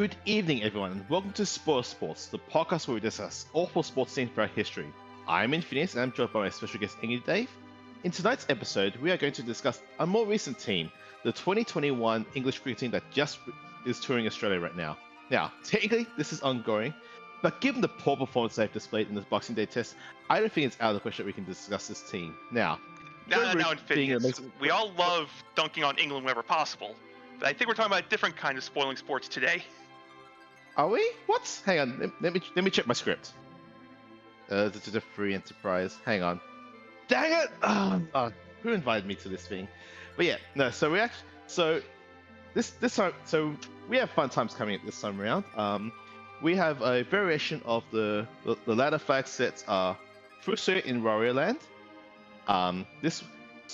Good evening, everyone, and welcome to Spoil Sports, the podcast where we discuss awful sports teams throughout history. I'm Infinite, and I'm joined by my special guest, Dave. In tonight's episode, we are going to discuss a more recent team, the 2021 English cricket team that just is touring Australia right now. Now, technically, this is ongoing, but given the poor performance they've displayed in this Boxing Day test, I don't think it's out of the question that we can discuss this team. Now, Infinite. We all love dunking on England whenever possible, but I think we're talking about a different kind of spoiling sports today. Are we? What? Hang on. Let me check my script. This is a free enterprise. Hang on. Dang it! Who invited me to this thing? But yeah, no. So we actually, this time, so we have fun times coming up this time around. We have a variation of the ladder flag sets. FuSoYa in WarioLand.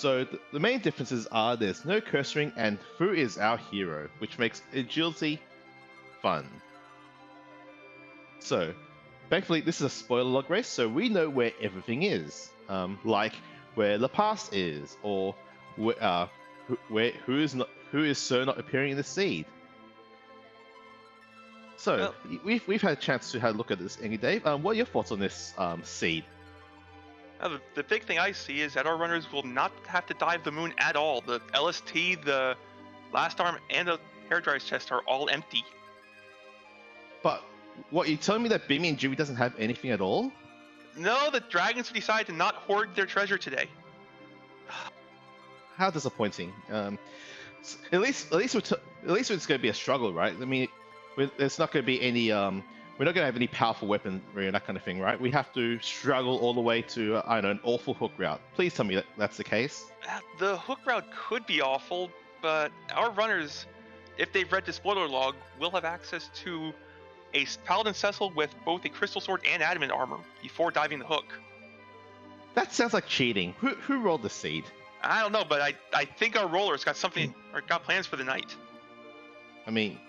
The main differences are there's no cursoring and Fu is our hero, which makes agility fun. So, thankfully, this is a spoiler log race, so we know where everything is, like where La Paz is, or who is so not appearing in the seed. So, we've had a chance to have a look at this, Dave. What are your thoughts on this seed? The big thing I see is that our runners will not have to dive the moon at all. The LST, the last arm, and the hairdryer's chest are all empty. But what, you telling me that Bimmy and Jimmy doesn't have anything at all? No, the dragons decided to not hoard their treasure today. How disappointing. At least it's going to be a struggle, right? I mean, there's not going to be any we're not going to have any powerful weaponry and that kind of thing, right? We have to struggle all the way to an awful hook route. Please tell me that's the case. The hook route could be awful, but our runners, if they've read the spoiler log, will have access to a Paladin Cecil with both a crystal sword and adamant armor before diving the hook. That sounds like cheating. Who rolled the seed? I don't know, but I think our rollers got something or got plans for the night. I mean,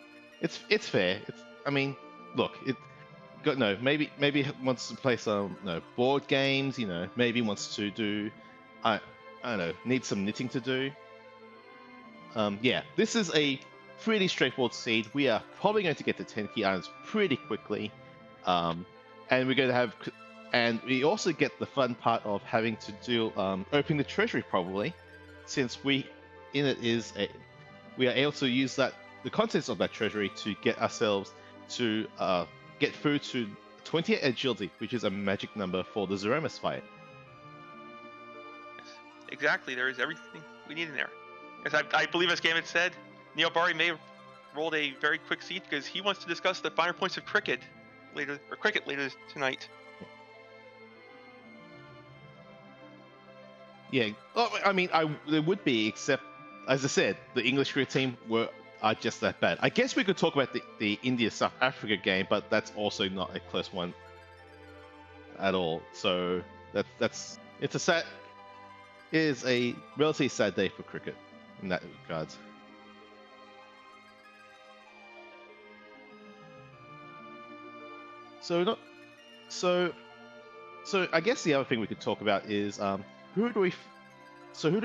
it's fair. Look, maybe wants to play some board games. Maybe wants to do I don't know, needs some knitting to do. Yeah, this is a pretty straightforward seed. We are probably going to get to 10 key items pretty quickly, and we're going to have, and we also get the fun part of having to do opening the treasury probably, since we are able to use the contents of that treasury to get ourselves to get through to 28 agility, which is a magic number for the Zeromus fight. Exactly, there is everything we need in there. As I believe, as Gambit said, Neil Barry may have rolled a very quick seat because he wants to discuss the finer points of cricket later tonight. Yeah, I mean, there would be, except as I said, the English cricket team are just that bad. I guess we could talk about the India-South Africa game, but that's also not a close one at all. So it is a relatively sad day for cricket in that regard. So I guess the other thing we could talk about is who do we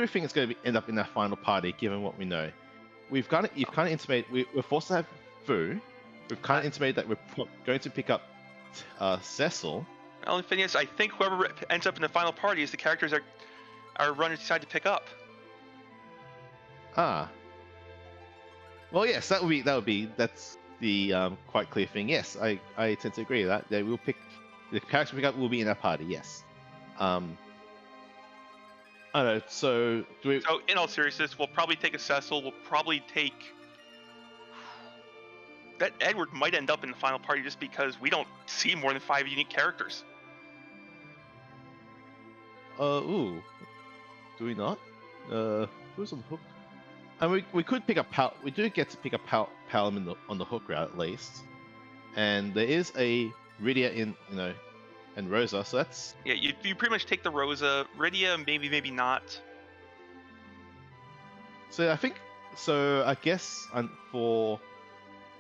think is going to end up in that final party, given what we know? You've kind of intimated we're forced to have Fu. We've kind of intimated that we're going to pick up Cecil. Well, Phineas, I think whoever ends up in the final party is the characters our runners decide to pick up. Ah. Well, yes, that's the quite clear thing. Yes, I tend to agree with that. They will pick the character we pick up will be in our party. Yes. I don't know. So in all seriousness, we'll probably take a Cecil. We'll probably take that Edward might end up in the final party just because we don't see more than 5 unique characters. Do we not? Who's on the hook? And we could pick up we do get to pick up Palom on the hook route at least, and there is a Rydia and Rosa, so that's... Yeah, you pretty much take the Rosa. Rydia, maybe not. So I guess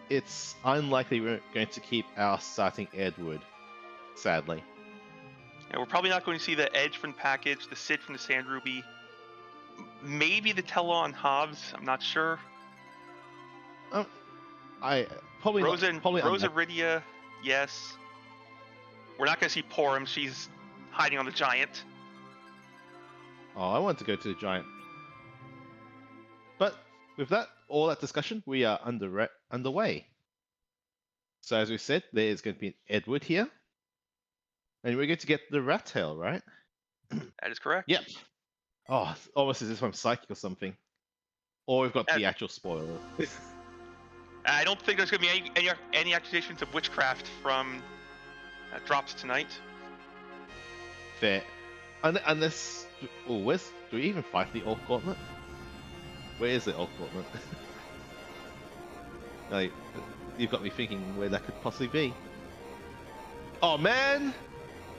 it's unlikely we're going to keep our starting Edward, sadly. Yeah, we're probably not going to see the Edge from the package, the Sid from the Sand Ruby, maybe the Telon Hobbs, I'm not sure. probably Rosa, not. Probably Rosa Rydia, yes. We're not going to see Porum. She's hiding on the giant. Oh, I want to go to the giant. But with all that discussion, we are underway. So as we said, there is going to be Edward here, and we're going to get the rat tail, right? That is correct. Yep. Oh, it's almost as if I'm psychic or something. Or we've got the actual spoiler. I don't think there's going to be any accusations of witchcraft from drops tonight. Fair. Unless... Oh, do we even fight the Orc Gauntlet? Where is the Orc Gauntlet? Like, you've got me thinking where that could possibly be. Oh, man!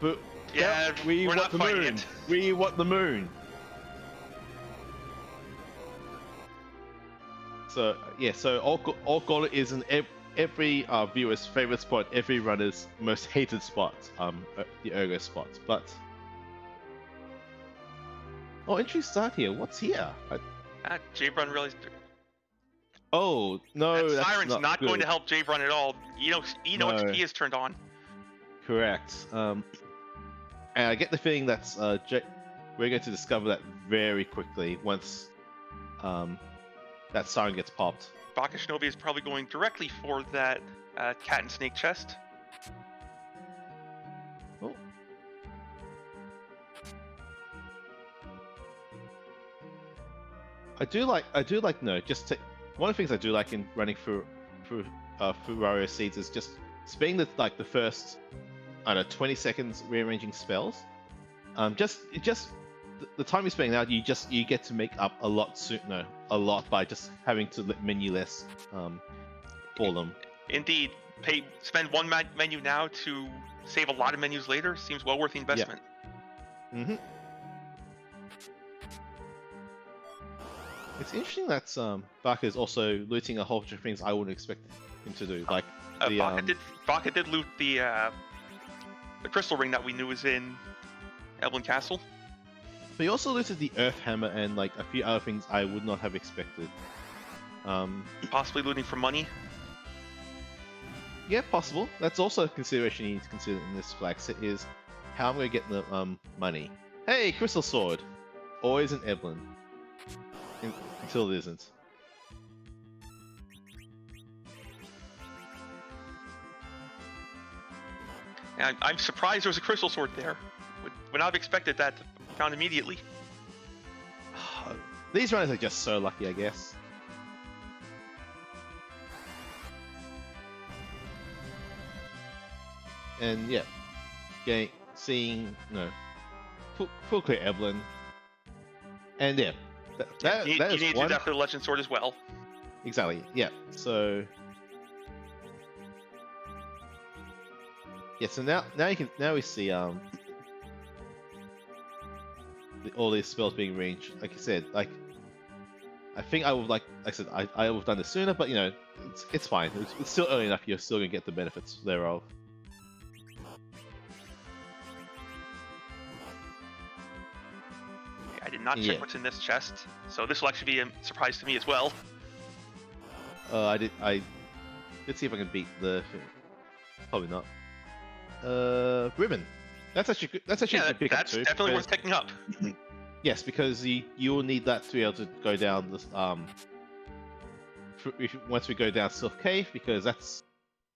But yeah, we we're want not the fighting moon. it. We want the moon. So yeah, so Orc Gauntlet is in every viewer's favorite spot, every runner's most hated spot, the Ergo spot. But interesting start here. What's here? J-Brun realized. Oh no, That that's Siren's not good. going to help J-Brun at all. No. XP is turned on. Correct. And I get the feeling that we're going to discover that very quickly once that siren gets popped. Baka Shinobi is probably going directly for that cat and snake chest. Oh. I do like no, just one of the things I do like in running through Wario Seeds is just spending the first, I don't know, 20 seconds rearranging spells. The time you're spending out, you get to make up a lot by just having to menu less for them. Indeed, spend one menu now to save a lot of menus later seems well worth the investment. Yeah. Mm-hmm. It's interesting that Baka is also looting a whole bunch of things I wouldn't expect him to do. Like Baka did loot the crystal ring that we knew was in Evelyn Castle. But he also looted the Earth Hammer and like a few other things I would not have expected. Possibly looting for money. Yeah, possible. That's also a consideration you need to consider in this flag set is how I'm going to get the money. Hey, Crystal Sword! Always an Evelyn. Until it isn't. And I'm surprised there was a crystal sword there. Would not have expected that to be found immediately. These runners are just so lucky, I guess. And yeah, seeing full clear Evelyn, and yeah, that you is need to one. do that for the Legend Sword as well. Exactly. Yeah. So yeah. So now we see all these spells being ranged. Like I said, like I think I would I said I would have done this sooner, but you know it's fine. It's still early enough. You're still gonna get the benefits thereof. I did not check what's in this chest, so this will actually be a surprise to me as well. I did see if I can beat the. Probably not. Ribbon. That's actually a pick up too. That's definitely worth picking up. Yes, because you will need that to be able to go down this once we go down Sylph Cave, because that's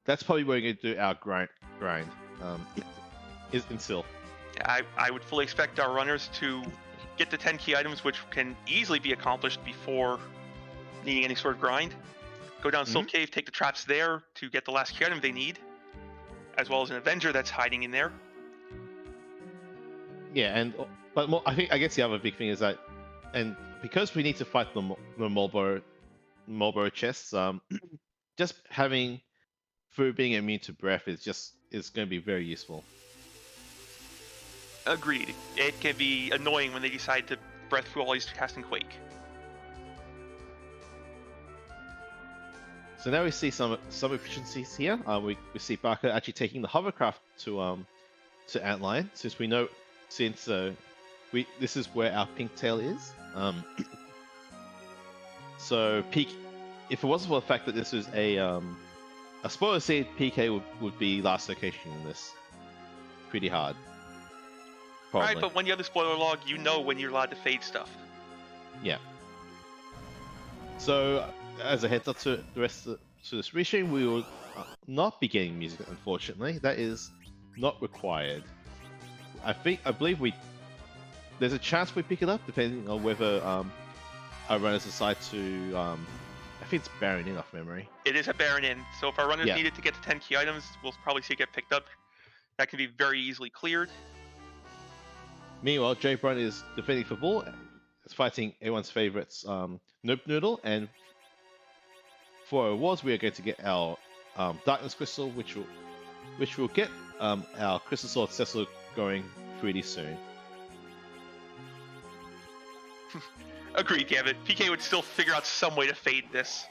probably where we're going to do our grind. Is in Sylph. Yeah, I would fully expect our runners to get the 10 key items, which can easily be accomplished before needing any sort of grind. Go down Sylph Cave, take the traps there to get the last key item they need, as well as an Avenger that's hiding in there. Yeah, but I guess the other big thing is that, and because we need to fight the Marlboro chests, just having food being immune to breath is going to be very useful. Agreed. It can be annoying when they decide to breath through all these casting Quake. So now we see some efficiencies here. We see Baka actually taking the hovercraft to Antlion, since we know this is where our pink tail is. So peak, if it wasn't for the fact that this was a a spoiler seed PK would be last location in this. Pretty hard. Probably. Right, but when you have the spoiler log, you know when you're allowed to fade stuff. Yeah. So, as a heads up to the rest of this restream, we will not be getting music, unfortunately. That is not required. I believe there's a chance we pick it up, depending on whether our runners decide to. I think it's Baron in off memory. It is a Baron in, so if our runners needed to get to 10 key items, we'll probably see it get picked up. That can be very easily cleared. Meanwhile, J Brun is defending for ball. It's fighting everyone's favorites, Nope Noodle, and for our awards, we are going to get our Darkness Crystal, which will get our Crystal Sword Cecil going pretty soon. Agreed, Gavin. PK would still figure out some way to fade this.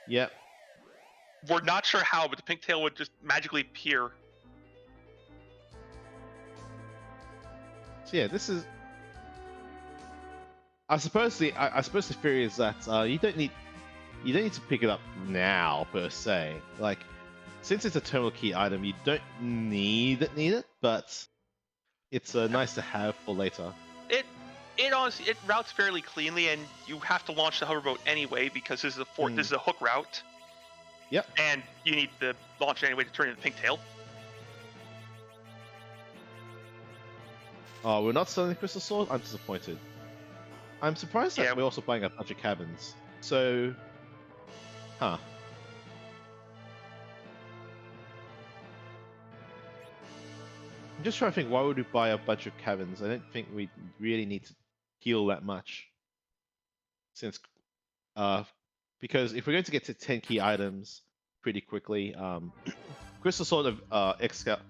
Yep. We're not sure how, but the pink tail would just magically appear. So yeah, this is. I suppose the theory is that you don't need to pick it up now per se. Like, since it's a terminal key item, you don't need it, but it's nice to have for later. It honestly, it routes fairly cleanly, and you have to launch the hoverboat anyway because this is this is a hook route. Yep. And you need to launch it anyway to turn into pink tail. Oh, we're not selling the Crystal Sword? I'm disappointed. I'm surprised that we're also buying a bunch of cabins. So, huh. I'm just trying to think, why would we buy a bunch of cabins? I don't think we really need to heal that much. Since, because if we're going to get to 10 key items pretty quickly, Crystal Sword of X-Scout,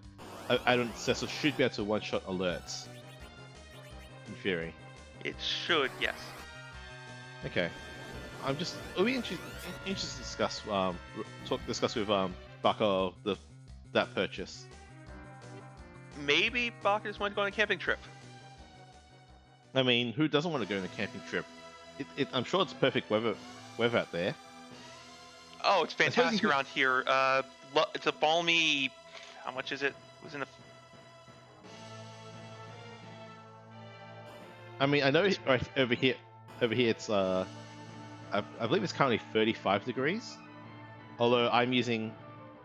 I don't Cecil should be able to one-shot alerts. In theory. It should, yes. Okay. It'll be interesting to discuss with Baka that purchase. Maybe Baka just want to go on a camping trip. I mean, who doesn't want to go on a camping trip? I'm sure it's perfect weather out there. Oh, it's fantastic around here. It's a balmy. How much is it? It was in a. I mean, I know right over here it's I believe it's currently 35 degrees. Although I'm using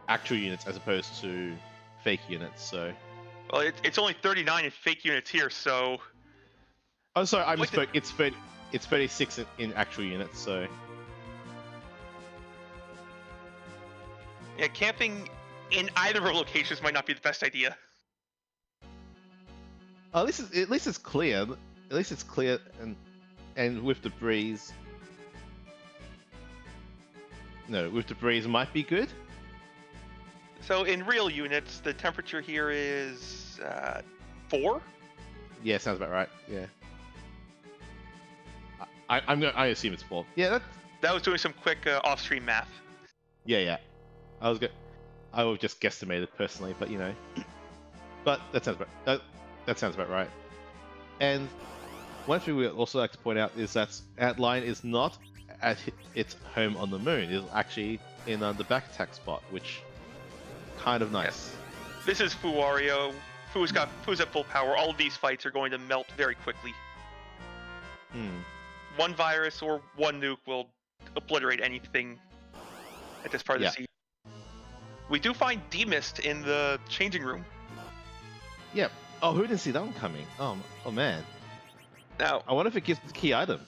actual units as opposed to fake units, so. Well, it's only 39 in fake units here, so. Oh, sorry, I misspoke. It's 36 in actual units, so. Yeah, camping in either of our locations might not be the best idea. At least it's clear. At least it's clear and with the breeze. No, with the breeze might be good. So in real units, the temperature here is 4. Yeah, sounds about right. Yeah. I assume it's 4. Yeah, that was doing some quick off-stream math. Yeah. I would just guesstimated personally, but you know. But that sounds about right. And one thing we also like to point out is that Outline is not at its home on the moon. It's actually in the back attack spot, which kind of nice. Yes. This is FuWario. Fu's at full power. All of these fights are going to melt very quickly. One virus or one nuke will obliterate anything at this part of the sea. We do find Demist in the changing room. Yep. Oh, who didn't see that one coming? Oh man. Now, I wonder if it gives the key item.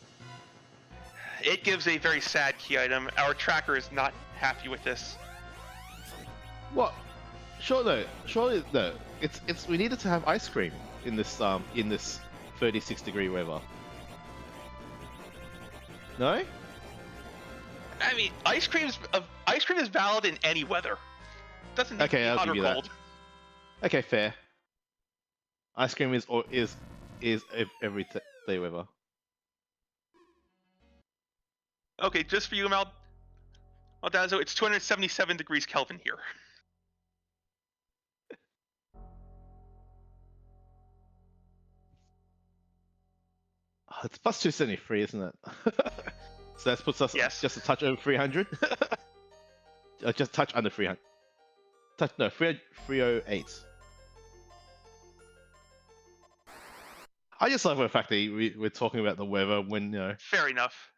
It gives a very sad key item. Our tracker is not happy with this. What? Surely no. It's we needed to have ice cream in this 36 degree weather. No? I mean, ice cream is valid in any weather. Doesn't need to be hot or cold. Okay, fair. Ice cream is every day weather. Okay, just for you, Maldazo, it's 277 degrees Kelvin here. It's plus 273, isn't it? So that puts us just a touch over 300. just touch under 300. Touch no 308. I just love the fact that we're talking about the weather when Fair enough.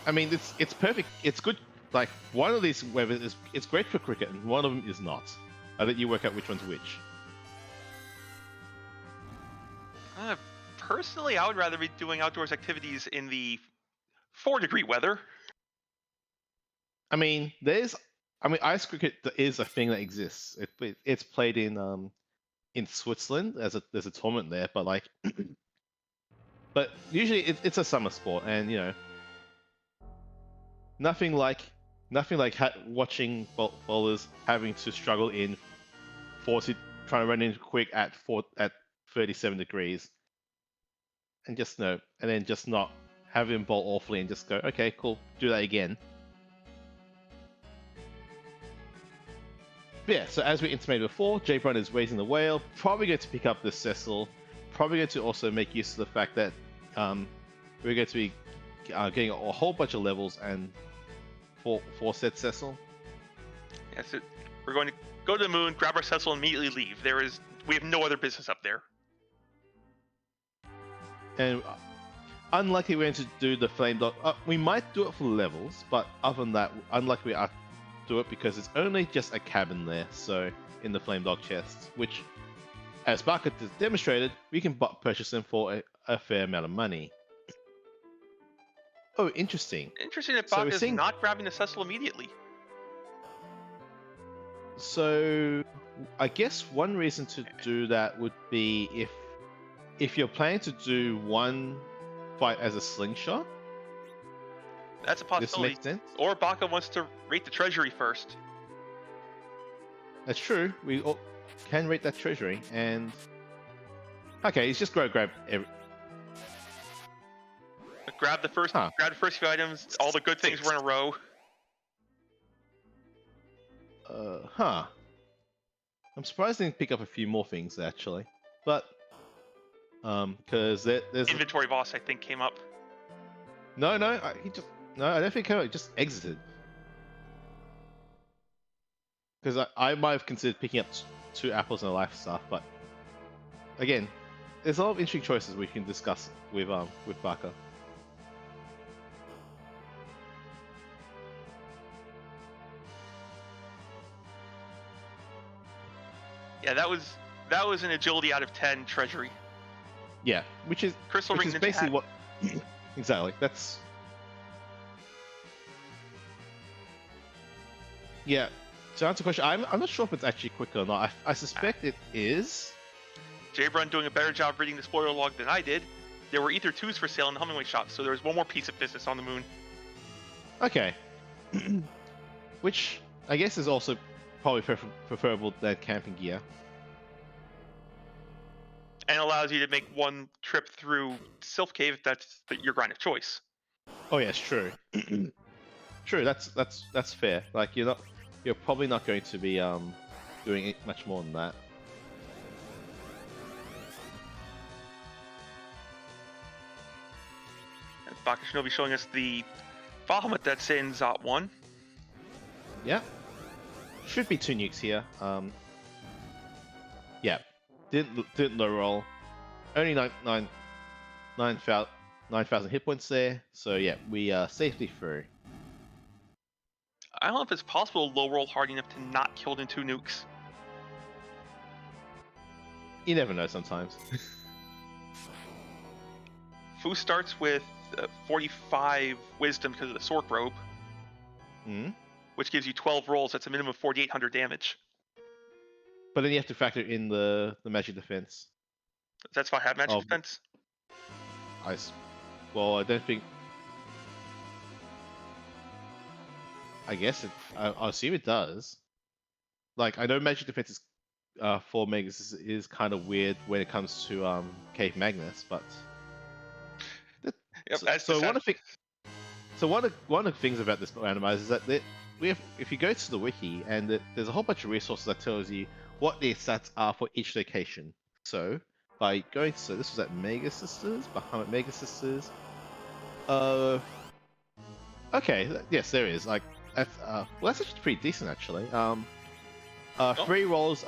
I mean, it's perfect. It's good. Like one of these weathers is it's great for cricket, and one of them is not. I let you work out which one's which. Personally, I would rather be doing outdoors activities in the 4-degree weather. I mean, ice cricket is a thing that exists. It's played in Switzerland. There's a tournament there, but like, but usually it's a summer sport, and nothing like watching bowlers having to struggle in 40, trying to run in quick at 37 degrees, and and then just not have him bowl awfully and just go, okay, cool, do that again. But yeah, so as we intimated before, J Brown is raising the whale, probably going to pick up the Cecil, probably going to also make use of the fact that we're going to be getting a whole bunch of levels and four set Cecil. Yes, we're going to go to the moon, grab our Cecil, and immediately leave. We have no other business up there. And unlikely we're going to do the flame dog. We might do it for levels, but other than that, unlikely we are do it because it's only just a cabin there. So in the flame dog chests, which, as Barker has demonstrated, we can purchase them for a fair amount of money. Oh, interesting. Interesting that Barker is not grabbing the Cecil immediately. So I guess one reason to do that would be if you're planning to do one fight as a slingshot. That's a possibility. This makes sense. Or Baka wants to rate the treasury first. That's true. We can rate that treasury, and okay, he's just grab every. Grab the first few items. All the good things were in a row. I'm surprised they didn't pick up a few more things actually, but because there's inventory boss I think came up. No, I don't think he just exited. Because I might have considered picking up 2 apples and a life stuff, but again, there's a lot of interesting choices we can discuss with Barker. Yeah, that was an agility out of 10 treasury. Yeah, which is basically what exactly. That's yeah. To answer the question, I'm not sure if it's actually quicker or not. I suspect it is. J-Brun doing a better job reading the spoiler log than I did. There were Ether 2s for sale in the Hummingway shop, so there was one more piece of business on the moon. Okay. Which I guess is also probably preferable than camping gear. And allows you to make one trip through Sylph Cave if that's your grind of choice. Oh yes, true. True, that's fair. Like you're probably not going to be doing much more than that. And Baka Shinobi showing us the Bahamut that's in Zot 1. Yeah. Should be 2 nukes here. Yeah. Didn't low roll. Only 9,000 hit points there. So yeah, we are safely through. I don't know if it's possible to low roll hard enough to not kill it in 2 nukes. You never know sometimes. Fu starts with 45 wisdom because of the Sork robe. Which gives you 12 rolls. That's a minimum of 4,800 damage. But then you have to factor in the magic defense. That's why I have magic defense? Well, I don't think... I guess I'll assume it does. Like, I know magic defense is 4 megas is kind of weird when it comes to Cave Magnus, but... Yep, so one of the things about this randomizer is that if you go to the wiki, and there's a whole bunch of resources that tells you what the stats are for each location. So by going this was at Mega Sisters, Bahamut Mega Sisters. Okay, yes, there is. Like that's actually pretty decent actually. Oh. Three rolls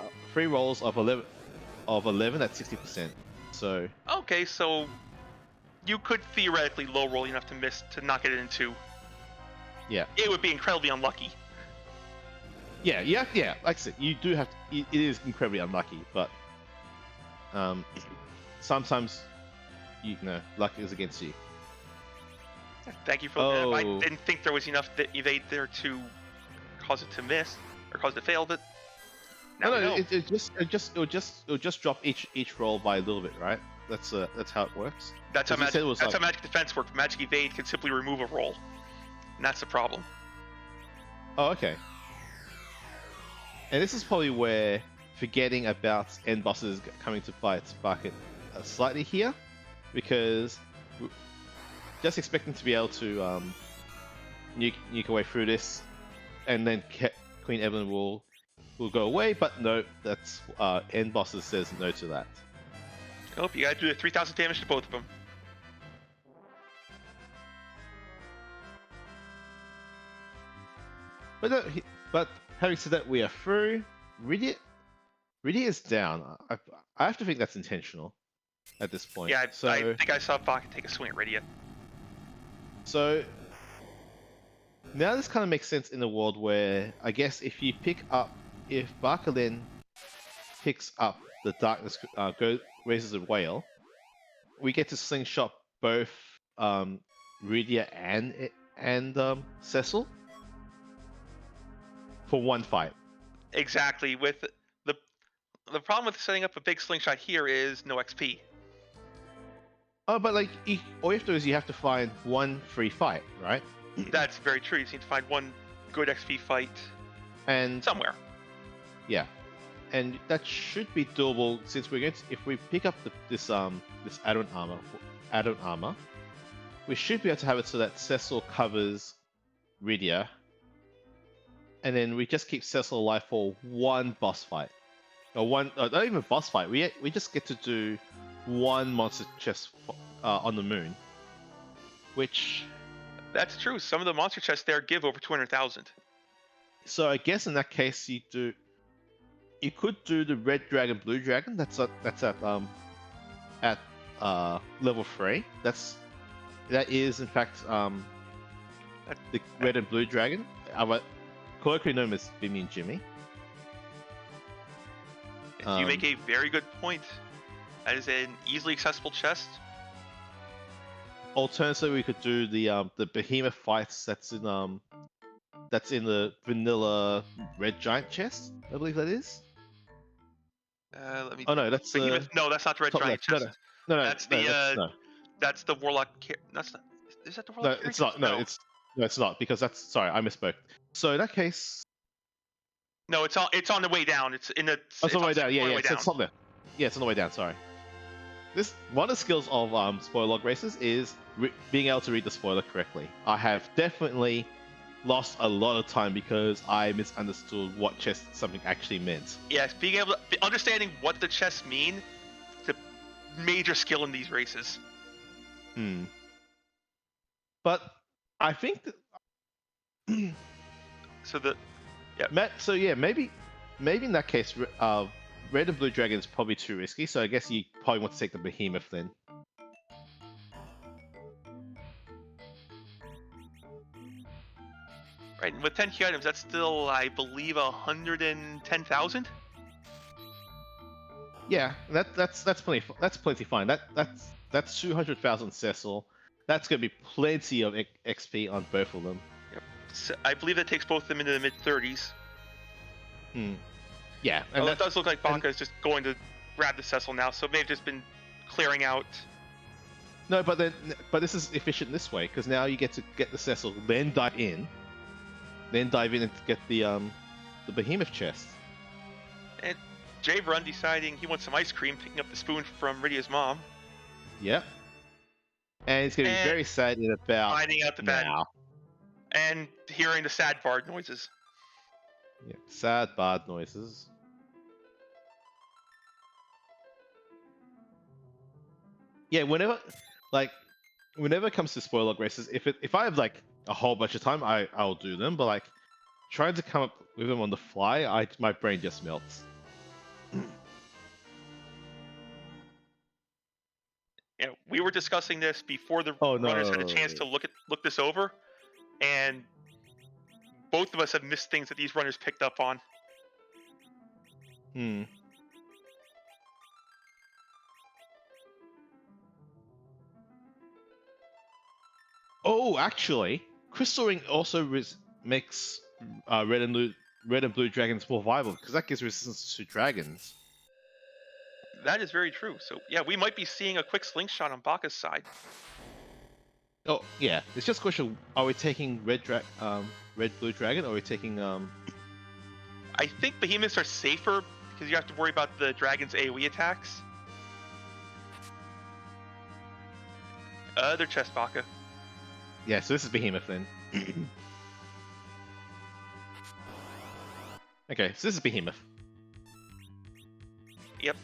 of 11 at 60%. So Okay, so you could theoretically low roll enough to miss to not get it in 2. yeah, It would be incredibly unlucky. yeah. Like I said, you do have to. It is incredibly unlucky, but sometimes you know luck is against you. Thank you for that. I didn't think there was enough evade there to cause it to miss or cause it to fail, but now we know. It'll just drop each roll by a little bit, right? That's how it works. That's how Because you said it was how like- magic defense works. Magic evade can simply remove a roll, and that's the problem. Oh, okay. And this is probably where forgetting about end bosses coming to bite Bucket slightly here, because just expecting to be able to nuke away through this, and then Queen Evelyn will go away. But no, that's end bosses says no to that. Nope, you gotta do the 3,000 damage to both of them. But no, but having said that, we are through. Rydia is down. I have to think that's intentional at this point. Yeah, so I think I saw Bucket take a swing at Rydia. so now this kind of makes sense in a world where I guess if Barkalin picks up the darkness, raises a whale, we get to slingshot both Rydia and Cecil for one fight. Exactly. With the problem with setting up a big slingshot here is no XP. Oh, but like all you have to do is you have to find one free fight, right? That's very true. You just need to find one good XP fight And somewhere. yeah, and that should be doable since we're going to, if we pick up this add-on armor, we should be able to have it so that Cecil covers Rydia, and then we just keep Cecil alive for one boss fight, or one not even boss fight. We just get to do one monster chest on the moon, which. That's true. Some of the monster chests there give over 200,000. So I guess in that case you could do the red dragon, blue dragon. That's at level 3. That is in fact the red and blue dragon. Colloquially known as Bimmy and Jimmy. You make a very good point. That is an easily accessible chest. Alternatively, we could do the behemoth fights that's in the vanilla red giant chest. I believe that is. Let me. Oh no, that's Behemoth. No, that's not the red giant chest. No, That's the warlock. That's not. Is that the warlock? No, it's not. No, it's not because that's. Sorry, I misspoke. So in that case. No, it's on the way down. It's in the. It's on the way down. Yeah, way down. It's on there. Yeah, it's on the way down. Sorry. One of the skills of spoiler log races is being able to read the spoiler correctly. I have definitely lost a lot of time because I misunderstood what chest something actually meant. Yes, being able to understanding what the chests mean is a major skill in these races. But I think that maybe in that case, red and blue dragon is probably too risky. So I guess you probably want to take the behemoth then. Right, and with 10 key items, that's still, I believe, 110,000. Yeah, that's plenty. That's plenty fine. That's 200,000 Cecil. That's gonna be plenty of XP on both of them. Yep. So I believe that takes both of them into the mid 30s. Yeah, and it does look like Baka is just going to grab the Cecil now, so they've just been clearing out. No, but this is efficient this way because now you get to get the Cecil, then dive in and get the behemoth chest. And Jay Run deciding he wants some ice cream, picking up the spoon from Rydia's mom. Yep. And he's gonna be very sad in about finding out the bad and hearing the sad bard noises. Yeah, sad bard noises. Yeah, whenever it comes to spoiler log races, if I have like a whole bunch of time, I'll do them. But like trying to come up with them on the fly, my brain just melts. We were discussing this before the Oh runners had a no. chance to look this over, and both of us have missed things that these runners picked up on. Hmm. Oh, actually, Crystal Ring also makes red and blue dragons more viable because that gives resistance to dragons. That is very true. So yeah, we might be seeing a quick slingshot on Baka's side. Oh yeah, it's just a question: are we taking red blue dragon, or are we taking I think behemoths are safer because you have to worry about the dragon's AoE attacks. Other chest Baka. Yeah, so this is behemoth then. Okay, so this is behemoth. Yep.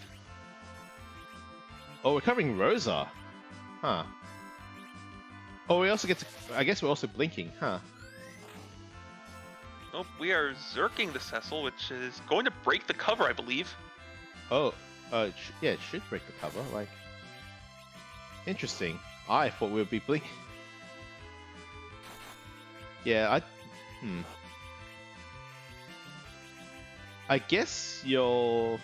Oh, we're covering Rosa. Huh. Oh, we also get to... I guess we're also blinking, huh? Nope, we are zerking the Cecil, which is going to break the cover, I believe. Oh, yeah, it should break the cover, like... Interesting. I thought we would be blinking. Yeah, I guess you're...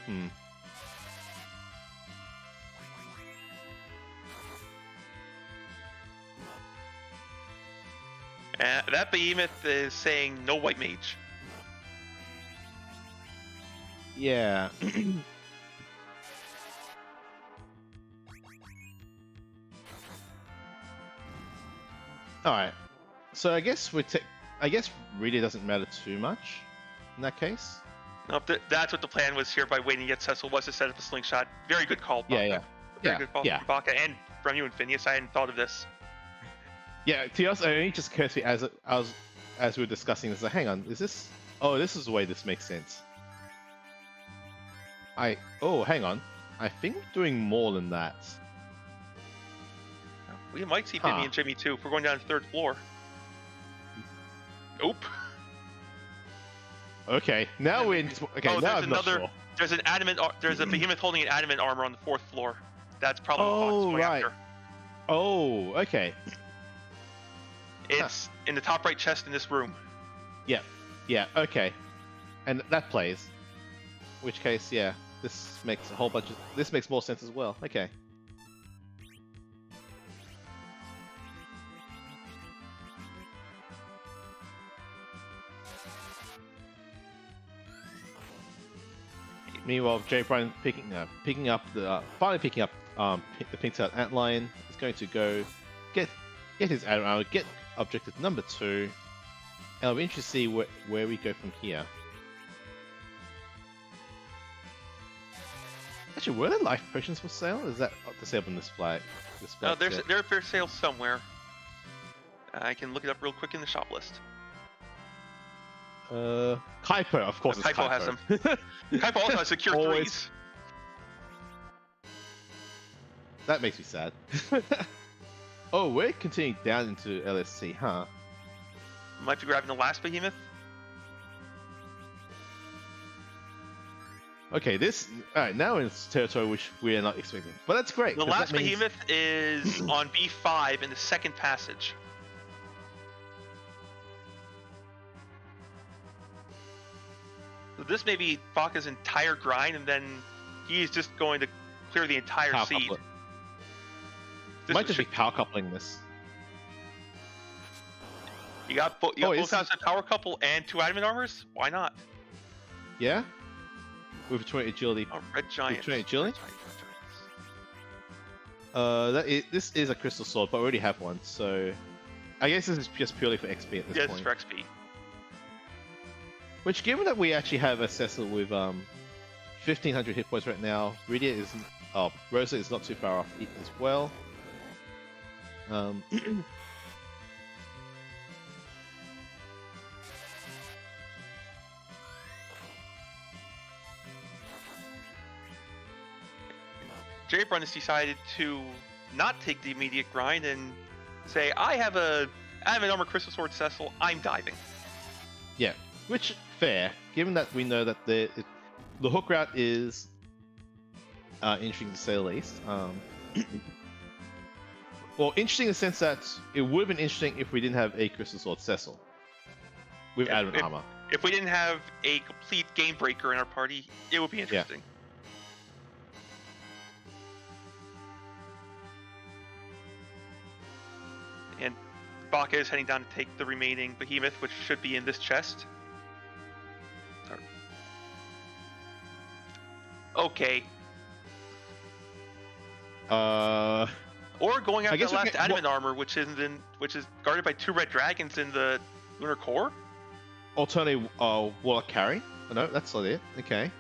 That behemoth is saying no white mage. Yeah. Alright. So I guess I guess really doesn't matter too much in that case. Nope, that's what the plan was here by waiting to get Cecil was to set up a slingshot. Very good call, Baka. Yeah. Very good call from Baka and from you and Phineas. I hadn't thought of this. Yeah, to us, it only just occurred to me as we were discussing this. Like, hang on, is this? Oh, this is the way this makes sense. Oh, hang on. I think we're doing more than that. We might see Vinny and Jimmy too if we're going down to the 3rd floor. Nope. Okay, now we're in. Okay, now I'm not sure. There's an adamant. There's a behemoth holding an adamant armor on the 4th floor. That's probably what Fox is going after. Oh, okay. It's in the top right chest in this room. Yeah, okay. And that plays. Which case, yeah, this makes a whole bunch of... This makes more sense as well. Okay. Meanwhile, Jay Bryan finally picking up the pink out antlion is going to go get his arrow, get objective number 2, and I'll be interested to see where we go from here. Actually, were there life potions for sale? Is that disabled on this flag? No, they're for sale somewhere. I can look it up real quick in the shop list. Kaipo, of course. Kaipo has them. Kaipo also has secure 3s. That makes me sad. Oh, we're continuing down into LSC, huh? Might be grabbing the last behemoth. Okay, alright, now it's territory which we are not expecting. But that's great. The last behemoth is on B5 in the 2nd passage. So this may be Baka's entire grind, and then he's just going to clear the entire seed. Might just be power coupling this. You got both sides of power couple and 2 adamant armors? Why not? Yeah? With 20 agility. Oh, red giant. With 20 agility? This is a crystal sword, but I already have one, so I guess this is just purely for XP at this point. Yes, for XP. Which, given that we actually have a Cecil with 1500 hit points right now, Rosa is not too far off as well. Jay Brun has decided to not take the immediate grind and say, I have an armor crystal sword Cecil, I'm diving. Yeah, which fair, given that we know that the hook route is interesting to say the least. Well, interesting in the sense that it would have been interesting if we didn't have a Crystal Sword Cecil with adamant armor. If we didn't have a complete game breaker in our party, it would be interesting. Yeah. And Baka is heading down to take the remaining behemoth, which should be in this chest. Okay. Or going after the last adamant armor, which is guarded by 2 red dragons in the lunar core. Alternate Warlock carry. Oh, no, that's not it. Okay.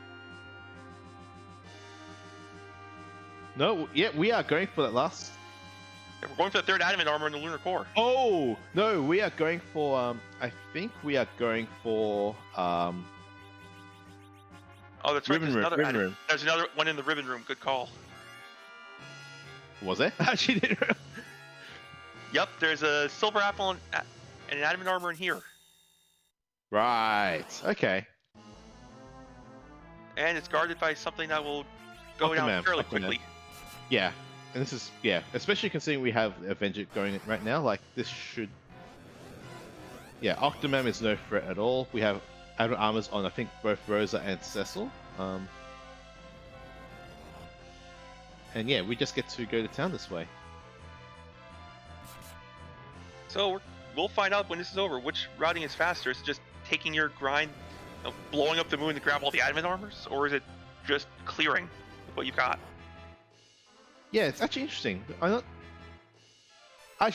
No, yeah, we are going for that last. Yeah, we're going for the 3rd adamant armor in the lunar core. Oh no, we are going for. I think we are going for. Oh, that's right. There's another room. There's another one in the ribbon room. Good call. Was there? Actually, didn't. Yep, there's a silver apple and an adamant armor in here. Right. Okay. And it's guarded by something that will go down fairly quickly. Yeah, and this is especially considering we have Avenger going right now. Like this should. Yeah, Octomam is no threat at all. We have adamant armors on I think both Rosa and Cecil. And yeah, we just get to go to town this way. So we'll find out when this is over which routing is faster. Is it just taking your grind, blowing up the moon to grab all the adamant armors, or is it just clearing what you got? Yeah, it's actually interesting. This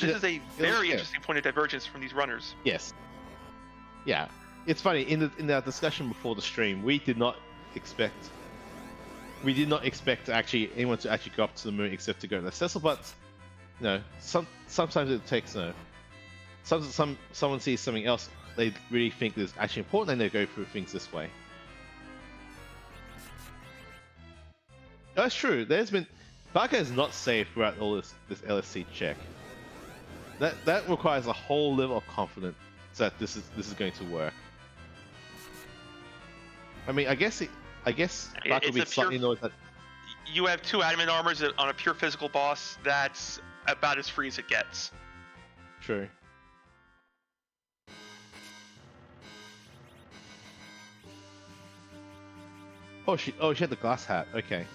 is a very interesting point of divergence from these runners. Yes. Yeah, it's funny in our discussion before the stream, we did not expect anyone to actually go up to the moon except to go to the Cecil, but sometimes it takes someone sees something else they really think is actually important and they go through things this way. That's true. Baka is not safe throughout all this LSC check. That requires a whole level of confidence that this is going to work. I mean, I guess Baka will be slightly annoyed that you have 2 adamant armors on a pure physical boss. That's about as free as it gets. True. Oh, she had the glass hat. Okay.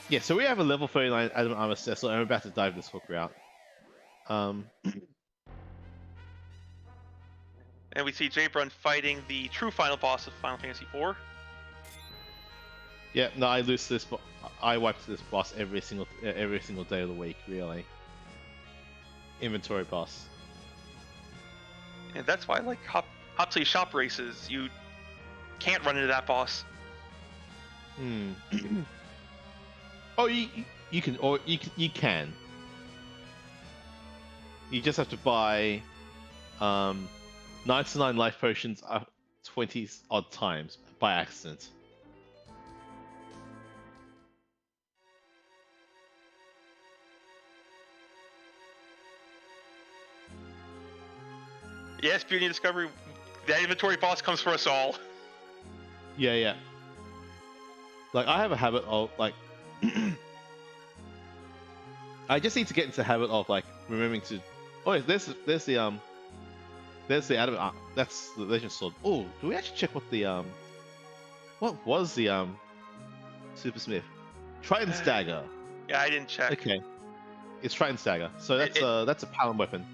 Yeah, so we have a level 39 adamant armor Cecil, and we're about to dive this hook route. And we see Jabron fighting the true final boss of Final Fantasy IV. Yeah, no, I lose this, but I wipe this boss every single day of the week, really. Inventory boss. And that's why, like Hopsley shop races, you can't run into that boss. Oh, you can. You just have to buy 99 life potions 20 odd times by accident. Yes, Beauty and Discovery, that inventory boss comes for us all. Yeah. Like, I have a habit of, like... I just need to get into the habit of, like, remembering to... Oh, there's the adamant... that's the Legend Sword. Oh, do we actually check what the, what was the, Super Smith? Triton's Dagger. Yeah, I didn't check. Okay. It's Triton's Dagger. So that's a Paladin weapon.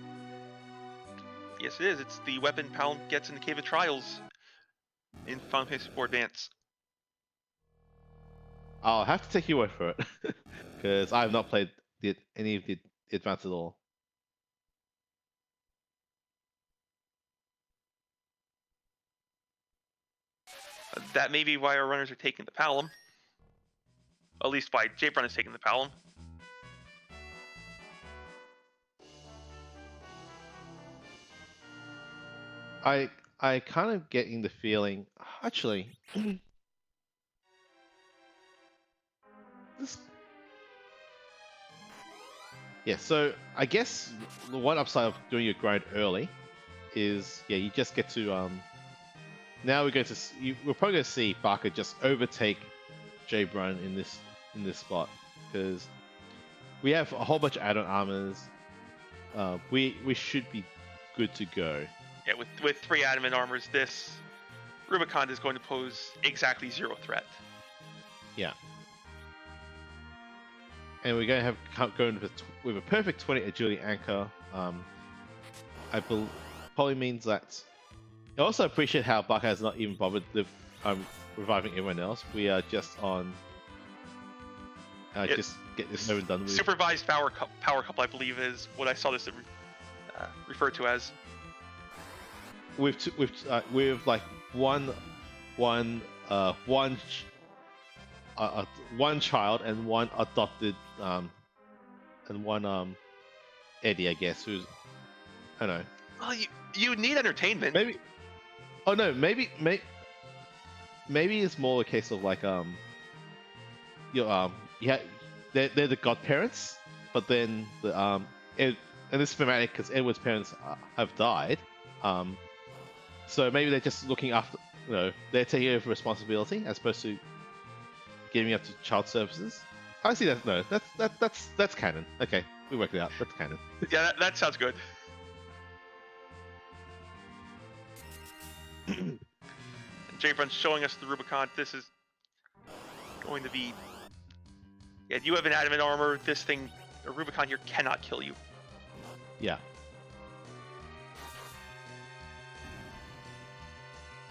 Yes, it is. It's the weapon Paladin gets in the Cave of Trials in Final Fantasy IV Advance. I'll have to take your word for it, because I have not played any of the Advance at all. That may be why our runners are taking the Palom. At least why Jabron is taking the Palom. I kind of getting the feeling, actually, yeah. So I guess the one upside of doing your grind early is you just get to now we're going to we're probably going to see Barker just overtake J Brun in this spot because we have a whole bunch of add-on armors. We should be good to go. Yeah, with 3 adamant armors, this Rubicon is going to pose exactly 0 threat. Yeah. And we're going to have going with a perfect 20 agility anchor. I believe probably means that. I also appreciate how Barker has not even bothered with reviving everyone else. We are just on. Just get this over and done with. Supervised power couple, I believe, is what I saw this referred to as. With like one child and one adopted and one Eddie, I guess, who's I don't know. Well, you need entertainment. Maybe. Oh no, maybe it's more a case of like they're the godparents, but then the and it's thematic because Edward's parents have died. So maybe they're just looking after, they're taking over responsibility as opposed to giving up to child services. I see that. No, that's canon. Okay, we worked it out. That's canon. Yeah, that sounds good. J-Brun's showing us the Rubicon. This is going to be. Yeah, you have an adamant armor. This thing, a Rubicon here, cannot kill you. Yeah.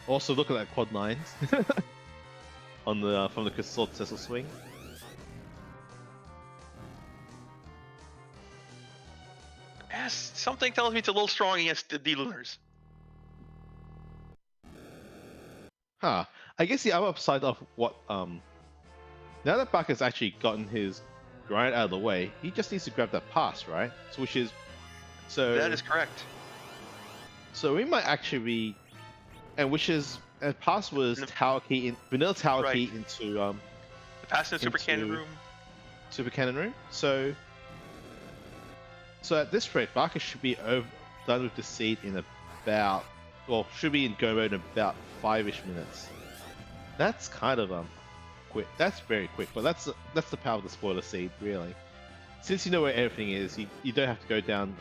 Also, look at that quad 9s on the from the Crystal Sword swing. Yes, something tells me it's a little strong against the Lunars. Huh. I guess the other upside of what now that Barker's actually gotten his grind out of the way, he just needs to grab that pass, right? So that is correct. So we might actually be, and pass was tower key in vanilla tower key into the pass in the super cannon room. Super cannon room. So at this rate, Barker should be done with the seed in about, should be in go mode in about 5-ish minutes. That's kind of quick. That's very quick, but that's the power of the spoiler seed, really. Since you know where everything is, you don't have to go down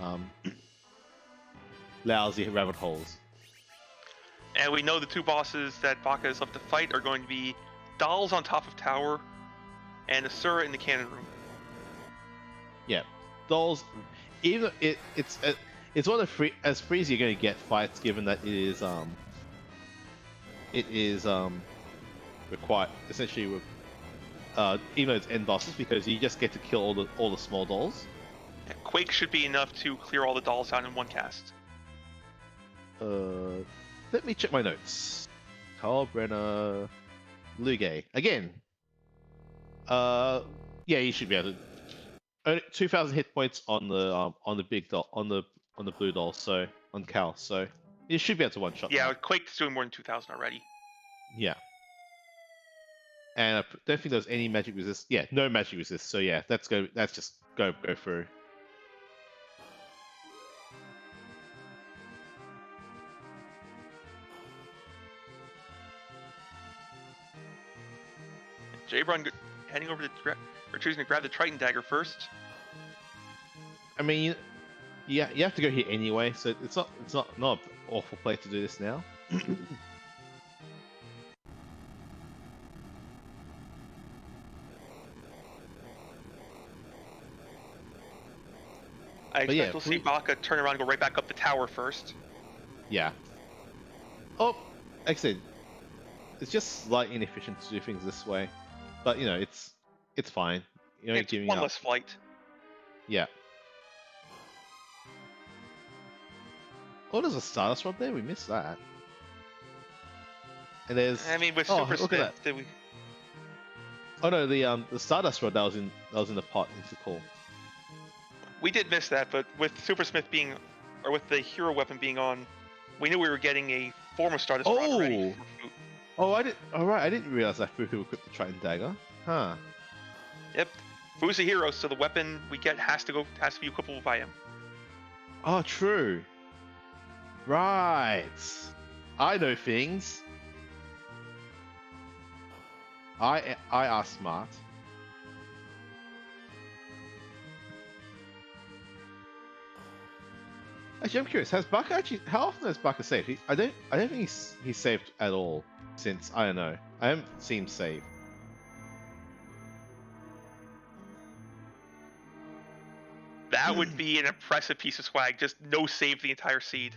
lousy rabbit holes. And we know the 2 bosses that Baka is left to fight are going to be Dolls on top of tower and Asura in the cannon room. Yeah, Dolls. Even it's one of the as free as you're going to get fights, given that it is required essentially with even though it's end bosses, because you just get to kill all the small dolls. Yeah, Quake should be enough to clear all the dolls out in one cast. Let me check my notes. Carl Brenner, Luge again. Yeah, you should be able to. Only 2,000 hit points on the big doll, on the blue doll, so on Cal, so you should be able to one shot. Yeah, Quake's doing more than 2,000 already. Yeah. And I don't think there's any magic resist. Yeah, no magic resist. So yeah, that's just go through. J-Brun heading over to choosing to grab the Triton dagger first. I mean, yeah, you have to go here anyway, so it's not an awful place to do this now. I expect we'll see Baka turn around and go right back up the tower first. Yeah. Oh, like I said, it's just slightly inefficient to do things this way, but it's fine. It's one less flight. Yeah. Oh, there's a Stardust Rod there. We missed that. And there's. I mean, with Super Smith, did we? Oh no, the Stardust Rod that was in the pot into call. We did miss that, but with Super Smith being, or with the hero weapon being on, we knew we were getting a form of Stardust Rod already. Oh, I didn't realize that Fuhu equipped the Triton dagger. Huh. Yep. Fu's a hero, so the weapon we get has to be equipable by him. Oh, true. Right. I know things. I are smart. Actually, I'm curious. Has Baka actually? How often has Baka saved? I don't think he's saved at all since I don't know. I haven't seen him save. That would be an impressive piece of swag. Just no save the entire seed.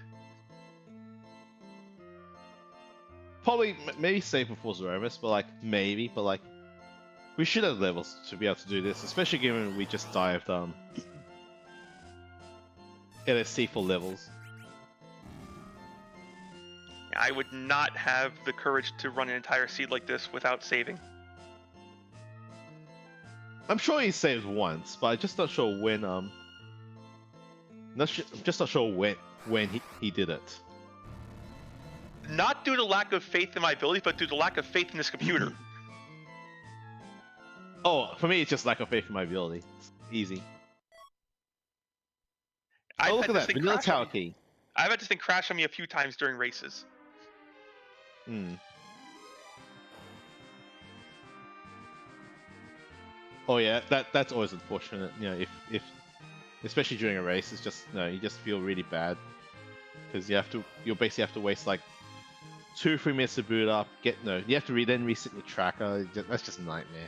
Probably maybe save before Zeromus, but like maybe, but like we should have levels to be able to do this, especially given we just dived LSC for levels. I would not have the courage to run an entire seed like this without saving. I'm sure he saved once, but I'm just not sure when. Just not sure when he did it. Not due to lack of faith in my abilities, but due to lack of faith in this computer. Oh, for me, it's just lack of faith in my ability. It's easy. Oh, look at that vanilla tower key. I've had this thing crash on me a few times during races. Hmm. Oh yeah, that's always unfortunate. You know, if especially during a race, it's just you just feel really bad because you'll basically have to waste like 2-3 minutes to boot up. You have to then reset your tracker. That's just a nightmare.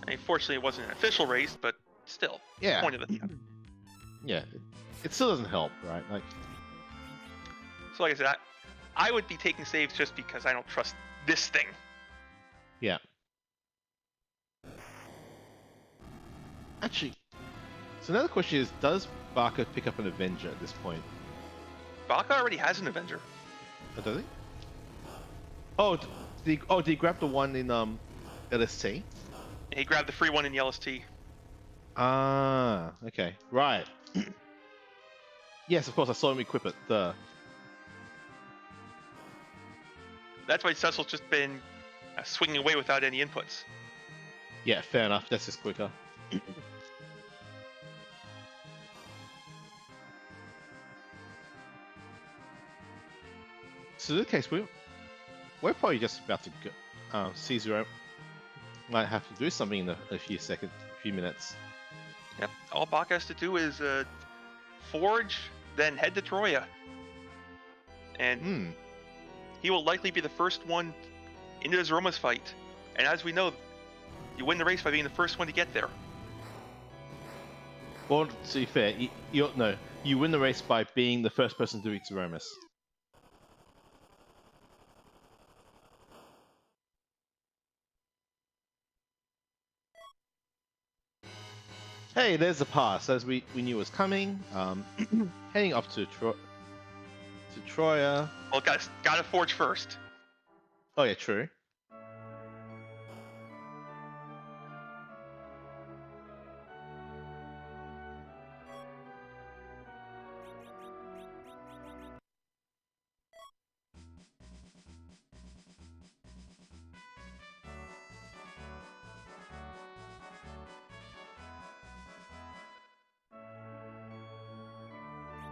I mean, fortunately, it wasn't an official race, but still, Yeah. Point of the thing. Yeah, it still doesn't help, right? Like, so like I said, I would be taking saves just because I don't trust this thing. yeah. Actually, so another question is, does Baka pick up an Avenger at this point? Baka already has an Avenger. Oh, does he? Oh, did he grab the one in LST? He grabbed the free one in the LST. Ah, okay, right. Yes, of course, I saw him equip it. That's why Cecil's just been swinging away without any inputs. Yeah, fair enough. That's just quicker. So in this case, we're probably just about to go. C0 might have to do something in a few minutes. Yep. All Baka has to do is forge, then head to Troya, and he will likely be the first one into the Zeromus fight. And as we know, you win the race by being the first one to get there. Well, to be fair, you win the race by being the first person to reach Zeromus. Hey, there's the pass, as we knew was coming. Heading up to Troya. Well, gotta forge first. Oh yeah, true.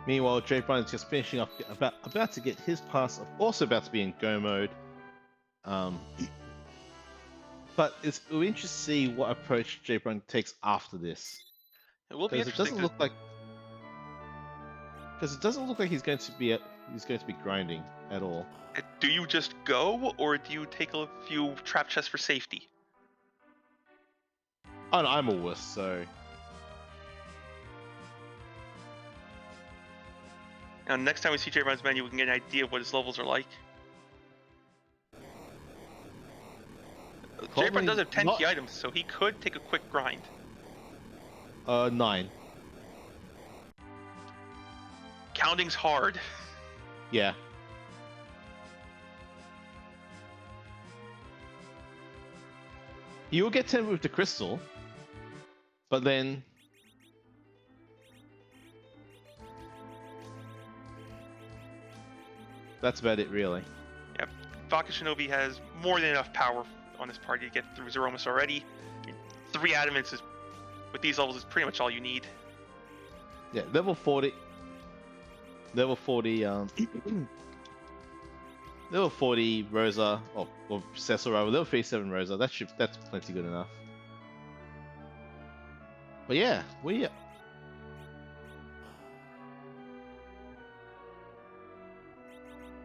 Meanwhile, Jay Brown is just finishing up, about to get his pass, also about to be in go mode. But it'll be interesting to see what approach Jay Brown takes after this. It will be Because interesting. It doesn't look like he's going to be grinding at all. Do you just go, or do you take a few trap chests for safety? Oh no, I'm a wuss, so. Now, next time we see Jay Brown's menu, we can get an idea of what his levels are like. Jay Brown does have 10 key items, so he could take a quick grind. 9. Counting's hard. Yeah. You'll get 10 with the crystal, but then that's about it, really. Yep. Baka Shinobi has more than enough power on this party to get through Zeromus already. 3 adamants is with these levels is pretty much all you need. Yeah, level 40. Level 40. Level 40 Rosa, or Cecil rather. Level 37 Rosa. That's plenty good enough. But yeah,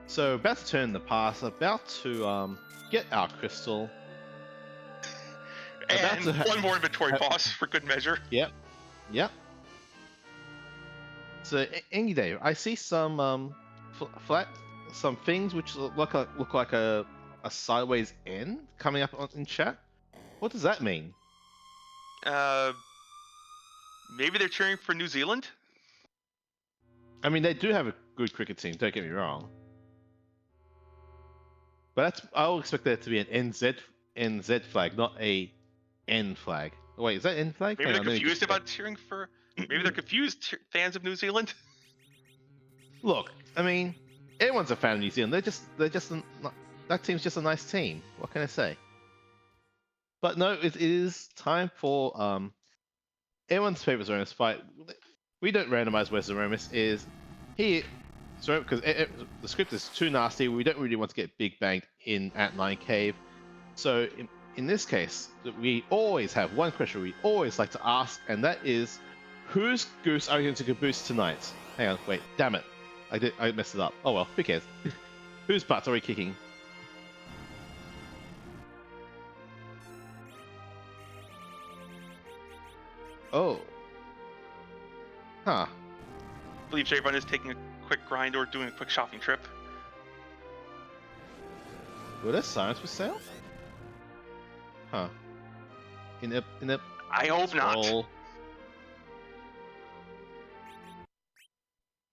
so about to turn the pass. About to get our crystal. And one more inventory pause for good measure. Yep. So, Angie Dave, I see some some things which look like a sideways N coming up in chat. What does that mean? Maybe they're cheering for New Zealand. I mean, they do have a good cricket team. Don't get me wrong. But I'll expect that to be an NZ flag, not a N flag. Oh, wait, is that N flag? Maybe they're confused about cheering for. Maybe they're confused fans of New Zealand. Look, I mean, everyone's a fan of New Zealand. They're just that team's just a nice team. What can I say? But no, it is time for everyone's favorite Zoromus fight. We don't randomize where Zoromus is. Because the script is too nasty. We don't really want to get big banged in at 9 Cave. So in this case, we always have one question we always like to ask, and that is, whose goose are you going to caboose tonight? Hang on, wait, damn it. I messed it up. Oh well, who cares? Whose butts are we kicking? Oh. Huh. I believe J-Run is taking a quick grind or doing a quick shopping trip. Were there signs for sale? Huh. I hope not.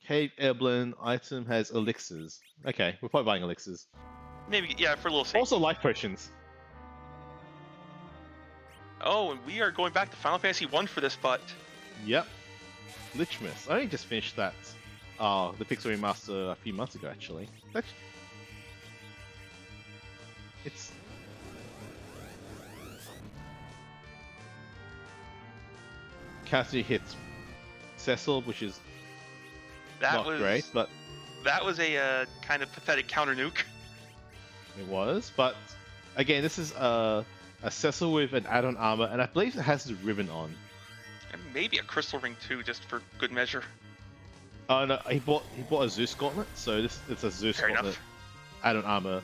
Cave Airblend item has elixirs. Okay, we're probably buying elixirs. Maybe, yeah, for a little safety. Also life potions. Oh, and we are going back to Final Fantasy 1 for this fight. Yep. Lichmas. I only just finished that. Oh, the Pixel Remaster a few months ago, actually. It's... Cassidy hits Cecil, which is not great, but... That was a kind of pathetic counter nuke. It was, but again, this is a Cecil with an add-on armor, and I believe it has the ribbon on. And maybe a crystal ring too, just for good measure. Oh no, he bought a Zeus gauntlet, so it's a Zeus Fair gauntlet. enough. Add-on armor,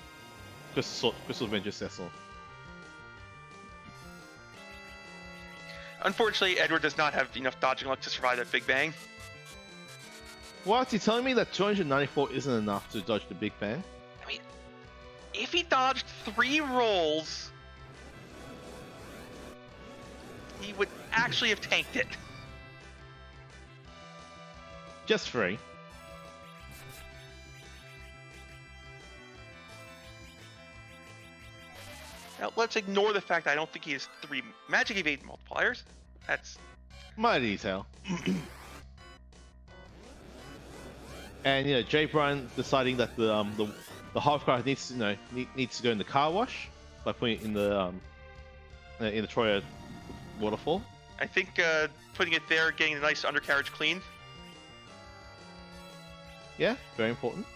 Crystal Avenger Cecil. Unfortunately, Edward does not have enough dodging luck to survive that Big Bang. What? You're telling me that 294 isn't enough to dodge the Big Bang? I mean, if he dodged 3 rolls, he would actually have tanked it. Just 3. Now, let's ignore the fact that I don't think he has 3 magic evade multipliers. That's minor detail. And Jay Bryan deciding that the hovercraft needs to go in the car wash by putting it in the Troya waterfall. I think putting it there, getting the nice undercarriage clean. Yeah, very important.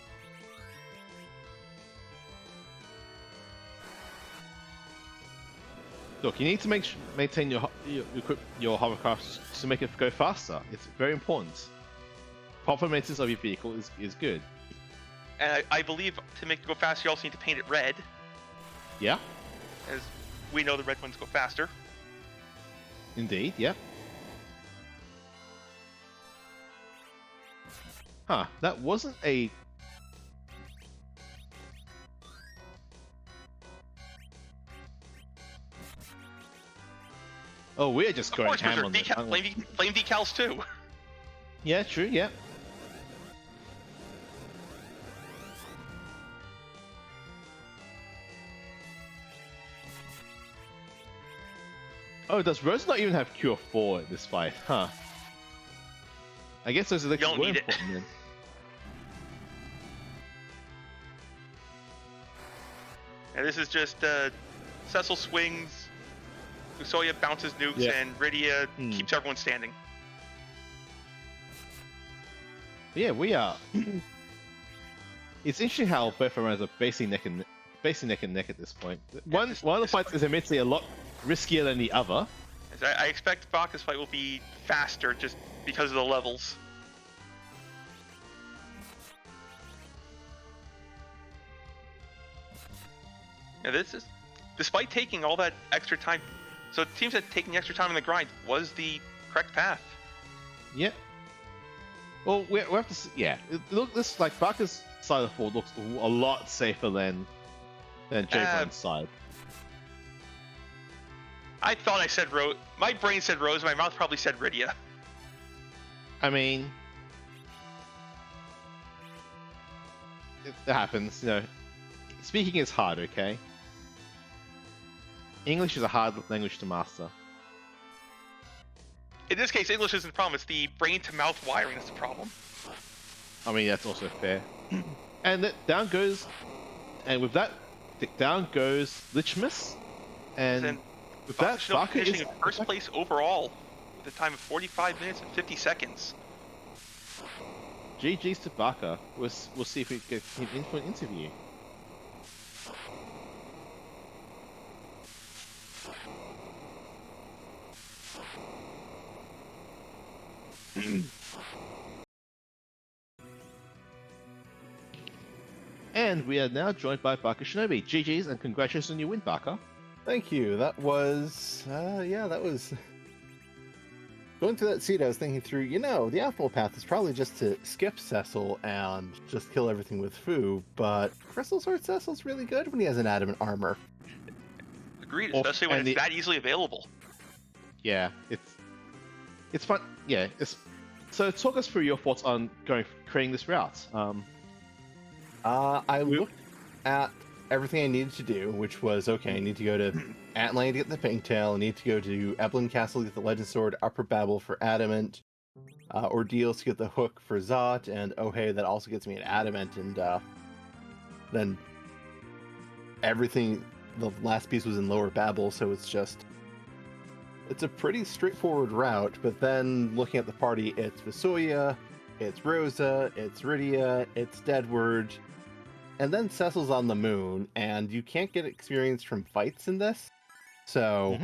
Look, you need to maintain your hovercraft to make it go faster. It's very important. Proper maintenance of your vehicle is good. And I believe to make it go faster, you also need to paint it red. Yeah. As we know, the red ones go faster. Indeed, yeah. Huh, that wasn't a... Oh, we're just going ham on it. Flame decals too. Yeah, true, yeah. Oh, does Rose not even have Cure 4 in this fight? Huh. I guess those are the don't need it. Then. And this is just Cecil swings, FuSoYa bounces nukes, and Rydia keeps everyone standing. Yeah, we are. It's interesting how both of us are basically neck and neck at this point. One of the fights is admittedly a lot riskier than the other. I expect Baka's fight will be faster just because of the levels. Yeah, this is despite taking all that extra time. So it seems that taking extra time in the grind was the correct path. Yeah. Well, we have to see, yeah. This like Baka's side of the board looks a lot safer than J-Brand's side. I thought I said Rose. My brain said Rose. My mouth probably said Rydia. I mean, it happens. You know, speaking is hard. Okay. English is a hard language to master. In this case, English isn't the problem. It's the brain-to-mouth wiring that's the problem. I mean, that's also fair. And down goes, and with that, down goes Lichmus, and with that, Baka is finishing in first place overall with a time of 45 minutes and 50 seconds. GG's to Baka. We'll see if we get him in for an interview. And we are now joined by Baka Shinobi. GG's and congratulations on your win, Baka. Thank you. That was, that was... Going through that seat, I was thinking through, the optimal path is probably just to skip Cecil and just kill everything with Fu, but Crystal Sword Cecil's really good when he has an adamant armor. Agreed, especially when it's that easily available. Yeah, it's fun. Yeah, so talk us through your thoughts on creating this route. I looked at everything I needed to do, which was, okay, I need to go to Atlan to get the Pink Tail, I need to go to Eblin Castle to get the Legend Sword, Upper Babel for Adamant, Ordeals to get the Hook for Zot, and oh hey, that also gets me an Adamant, and then everything, the last piece was in Lower Babel, so it's a pretty straightforward route, but then looking at the party, it's FuSoYa, it's Rosa, it's Rydia, it's Deadward, and then Cecil's on the moon, and you can't get experience from fights in this. So,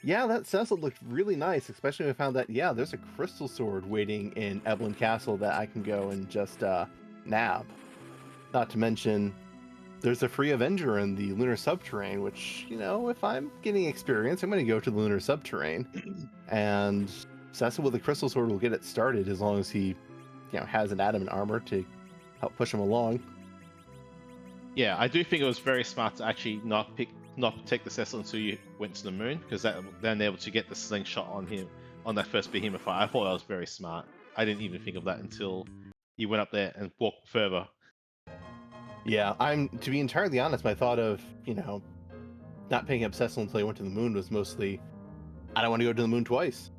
yeah, that Cecil looked really nice, especially when I found that, there's a Crystal Sword waiting in Eblin Castle that I can go and just nab. Not to mention, there's a free Avenger in the Lunar Subterrane, which, if I'm getting experience, I'm going to go to the Lunar Subterrane. And Cecil with the Crystal Sword will get it started as long as he, has an adamant armor to help push him along. Yeah, I do think it was very smart to actually not take the Cecil until you went to the moon, because then they're able to get the slingshot on him on that first behemoth fight. I thought that was very smart. I didn't even think of that until you went up there and walked further. Yeah, to be entirely honest, my thought of, not picking up Cecil until I went to the moon was mostly, I don't want to go to the moon twice.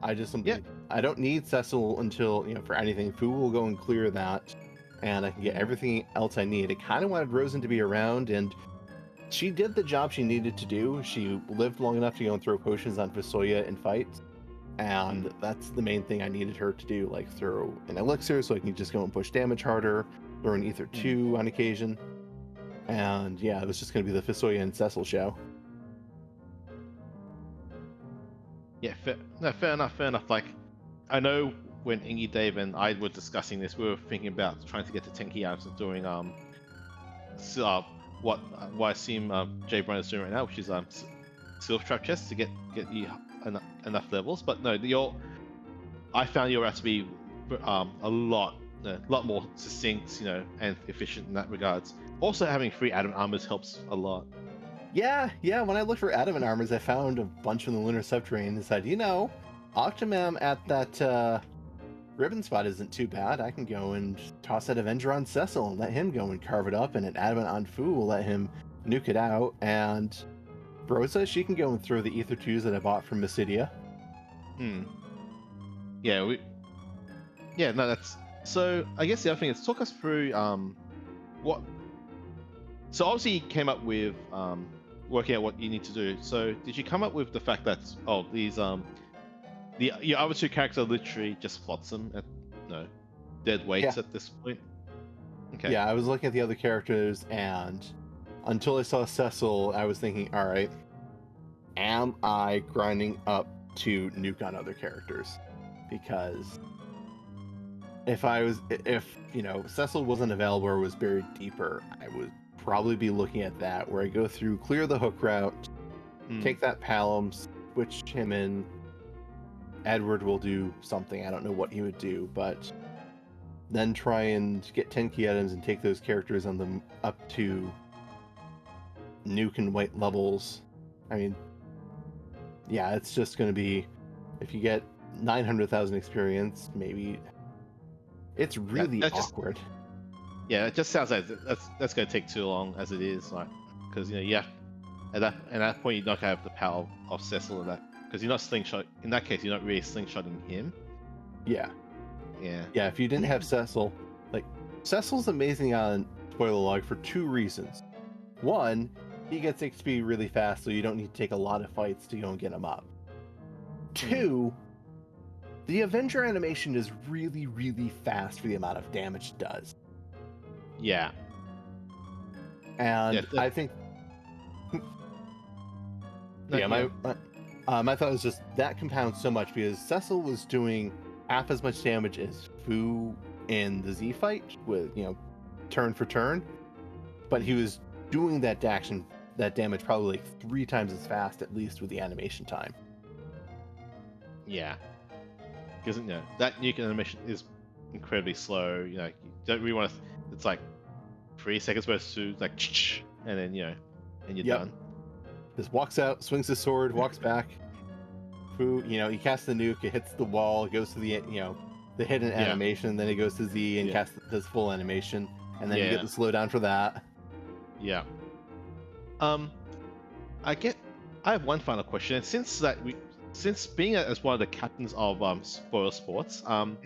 I just simply, I don't need Cecil until, for anything. Fu will go and clear that, and I can get everything else I need. I kind of wanted Rosen to be around, and she did the job she needed to do. She lived long enough to go and throw potions on FuSoYa in fights, and that's the main thing I needed her to do, like throw an elixir so I can just go and push damage harder, throw an Ether 2 on occasion, and yeah, it was just going to be the FuSoYa and Cecil show. Yeah, fair enough. Like, I know when Ingy, Dave, and I were discussing this, we were thinking about trying to get to Tenki out of doing what I assume J-Brand is doing right now, which is Silver Trap Chest to get you enough levels. But no, I found your route to be a lot more succinct, and efficient in that regards. Also, having free adamant armors helps a lot. Yeah, when I looked for adamant armors, I found a bunch in the Lunar Subterrane and said, Octomam at that ribbon spot isn't too bad. I can go and toss that Avenger on Cecil and let him go and carve it up, and an adamant on Fu will let him nuke it out, and Rosa, she can go and throw the Ether 2s that I bought from Mysidia. That's... So, I guess the other thing is, talk us through what... So obviously you came up with working out what you need to do. So did you come up with the fact that these your other two characters are literally just flotsam at dead weights Yeah. at this point? Okay. Yeah, I was looking at the other characters, and until I saw Cecil, I was thinking, all right, am I grinding up to nuke on other characters? Because if Cecil wasn't available or was buried deeper, I would probably be looking at that, where I go through, clear the hook route, take that Palom, switch him in. Edward will do something. I don't know what he would do, but then try and get 10 key items and take those characters on them up to nuke and white levels. I mean, yeah, it's just going to be, if you get 900,000 experience, maybe it's really awkward. Yeah, it just sounds like that's going to take too long as it is, like, because you have at that point you're not going to have the power of Cecil in that, because you're not slingshot. In that case, you're not really slingshotting him. Yeah. Yeah. If you didn't have Cecil, Cecil's amazing on spoiler log for two reasons. One, he gets XP really fast, so you don't need to take a lot of fights to go and get him up. Two, the Avenger animation is really, really fast for the amount of damage it does. Yeah. And I think... my thought was just that compounds so much, because Cecil was doing half as much damage as Fu in the Z fight with, turn for turn, but he was doing that damage probably 3 times as fast, at least, with the animation time. Yeah. Because that nuke animation is incredibly slow. You don't really want to. It's like 3 seconds versus like, and then and you're done. Just walks out, swings his sword, walks back. Fu, he casts the nuke, it hits the wall, it goes to the the hidden animation, then it goes to Z and casts his full animation, and then you get the slowdown for that. Yeah. I have one final question, and since being as one of the captains of Spoil Sports, and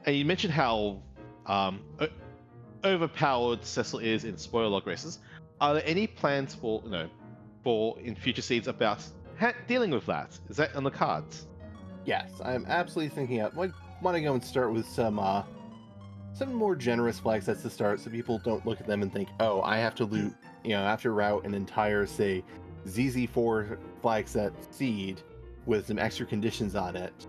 you mentioned how overpowered Cecil is in spoiler log races, are there any plans for in future seeds about dealing with that? Is that on the cards? Yes, I'm absolutely thinking I want to go and start with some more generous flag sets to start, so people don't look at them and think, oh, I have to loot, I have to route an entire, say, ZZ4 flag set seed with some extra conditions on it.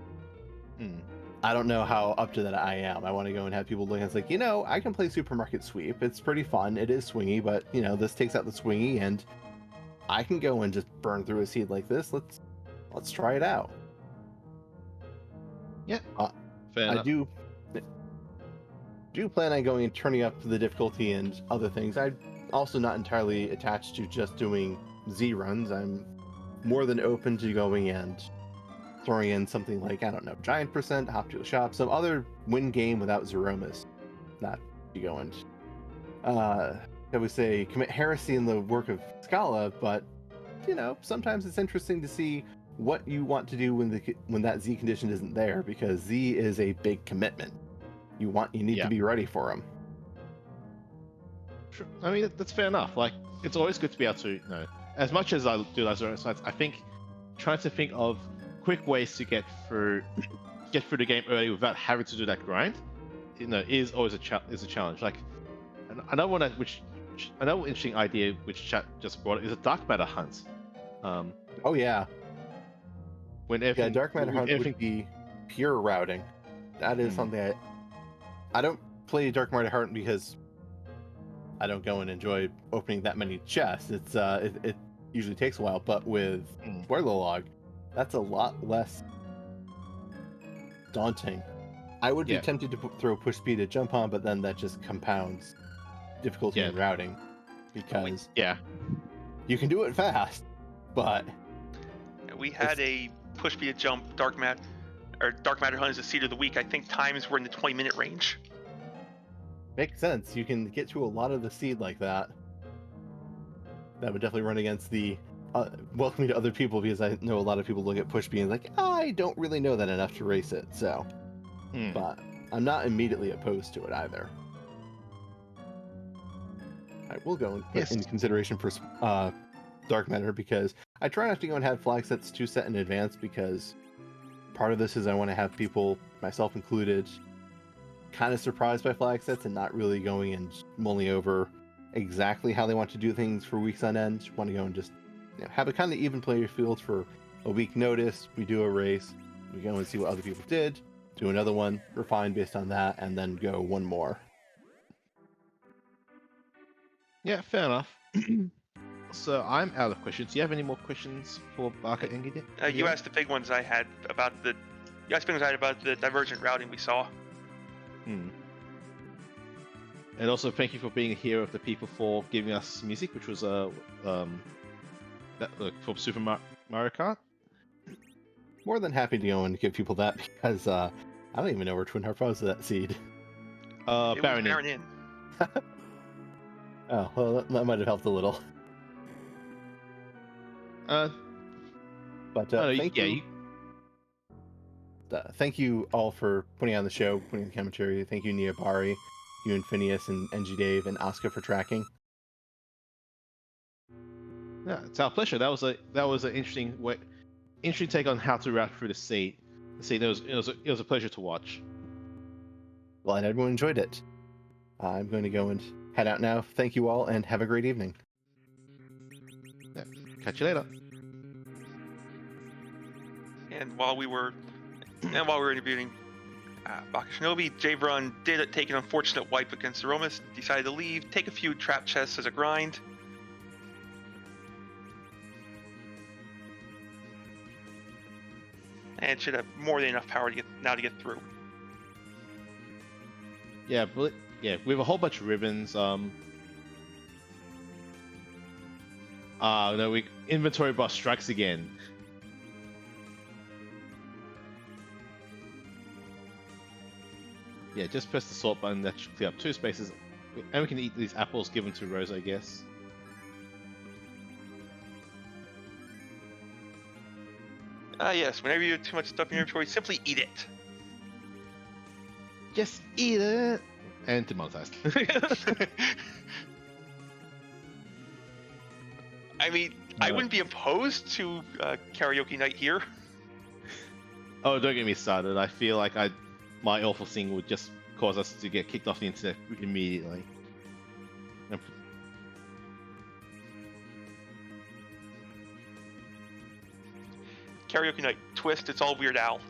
I don't know how up to that I am. I want to go and have people look, and it's like, I can play Supermarket Sweep. It's pretty fun. It is swingy, but this takes out the swingy, and I can go and just burn through a seed like this. Let's try it out. Yeah, fair enough. I do plan on going and turning up the difficulty and other things. I'm also not entirely attached to just doing Z runs. I'm more than open to going and throwing in something like, I don't know, Giant Percent, Hop to a Shop, some other win game without Zeromas. Not to go and I would say commit heresy in the work of Scala, but sometimes it's interesting to see what you want to do when that Z condition isn't there, because Z is a big commitment. You need to be ready for them. Sure. I mean, that's fair enough. Like, it's always good to be able to, as much as I do those sites, I think trying to think of quick ways to get through the game early without having to do that grind, is always a challenge. Like, another one another interesting idea which chat just brought is a dark matter hunt. Oh yeah. When dark matter hunt would be pure routing. That is something I don't play dark matter hunt because I don't go and enjoy opening that many chests. It's it usually takes a while, but with spoiler log, that's a lot less daunting. I would be tempted to throw push speed at jump on, but then that just compounds difficulty in routing, because you can do it fast, but we had a push speed at jump dark matter hunt as a seed of the week. I think times were in the 20-minute range. Makes sense. You can get to a lot of the seed like that. That would definitely run against the welcoming to other people, because I know a lot of people look at push speed and like, I don't really know that enough to race it, so. But I'm not immediately opposed to it either. I will go and put in consideration for dark matter because I try not to go and have flag sets too set in advance because part of this is I want to have people, myself included, kind of surprised by flag sets and not really going and mulling over exactly how they want to do things for weeks on end. Want to go and just have a kind of even player field for a week notice. We do a race, we go and see what other people did, do another one, refine based on that, and then go one more. Yeah, fair enough. So I'm out of questions. Do you have any more questions for Barker and Gideon? You asked the big ones I had about the. You asked big ones I had about the divergent routing we saw. And also, thank you for being a hero of the people for giving us music, which was from Super Mario Kart. More than happy to go and give people that because I don't even know where Twin Harp was that seed. Baron Inn. Oh, well, that might have helped a little. But thank you. Thank you all for putting on the show, putting the commentary. Thank you, Niabari, you and Phineas and NG Dave and Oscar for tracking. Yeah, it's our pleasure. That was an interesting take on how to route through the seed. It was a pleasure to watch. Glad everyone enjoyed it. I'm going to go and head out now. Thank you all, and have a great evening. Yeah, catch you later. And while we were interviewing Baka Shinobi, J-Run did take an unfortunate wipe against Aromas, decided to leave, take a few trap chests as a grind. And should have more than enough power to get through. Yeah, but we have a whole bunch of ribbons. Inventory boss strikes again. Yeah, just press the sort button. That should clear up 2 spaces, and we can eat these apples given to Rose, I guess. Yes, whenever you have too much stuff in your inventory, simply eat it. Just eat it! And demonetized. I mean, I wouldn't be opposed to karaoke night here. Oh, don't get me started. I feel like my awful thing would just cause us to get kicked off the internet immediately. Karaoke night, twist, it's all Weird Al.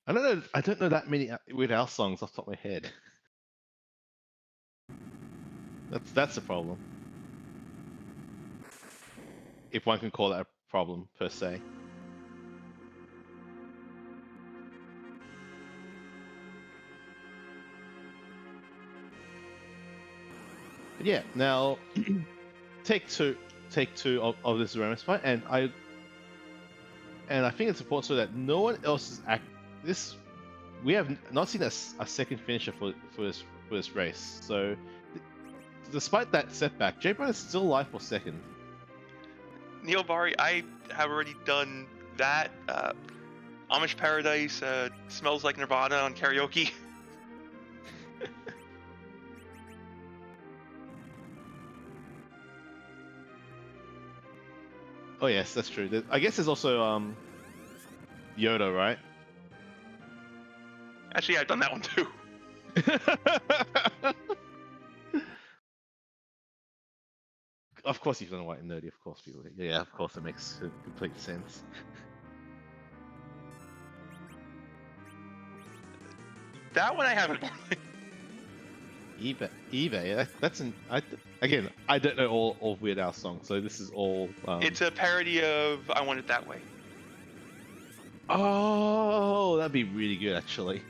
I don't know that many Weird Al songs off the top of my head. That's the problem. If one can call that a problem, per se. But yeah, now take two of this Ramus fight, and I think it's important so that no one else is we have not seen a second finisher for this race. So despite that setback, J-Brown is still alive for second. Neil Bari, I have already done that. Amish Paradise, Smells Like Nirvana on karaoke. Oh yes, that's true. I guess there's also Yoda, right? Actually, I've done that one too. Of course you've done White and Nerdy, of course people. Yeah, of course it makes complete sense. That one I haven't. eBay. Again, I don't know all Weird Al songs, so this is all. It's a parody of "I Want It That Way." Oh, that'd be really good, actually.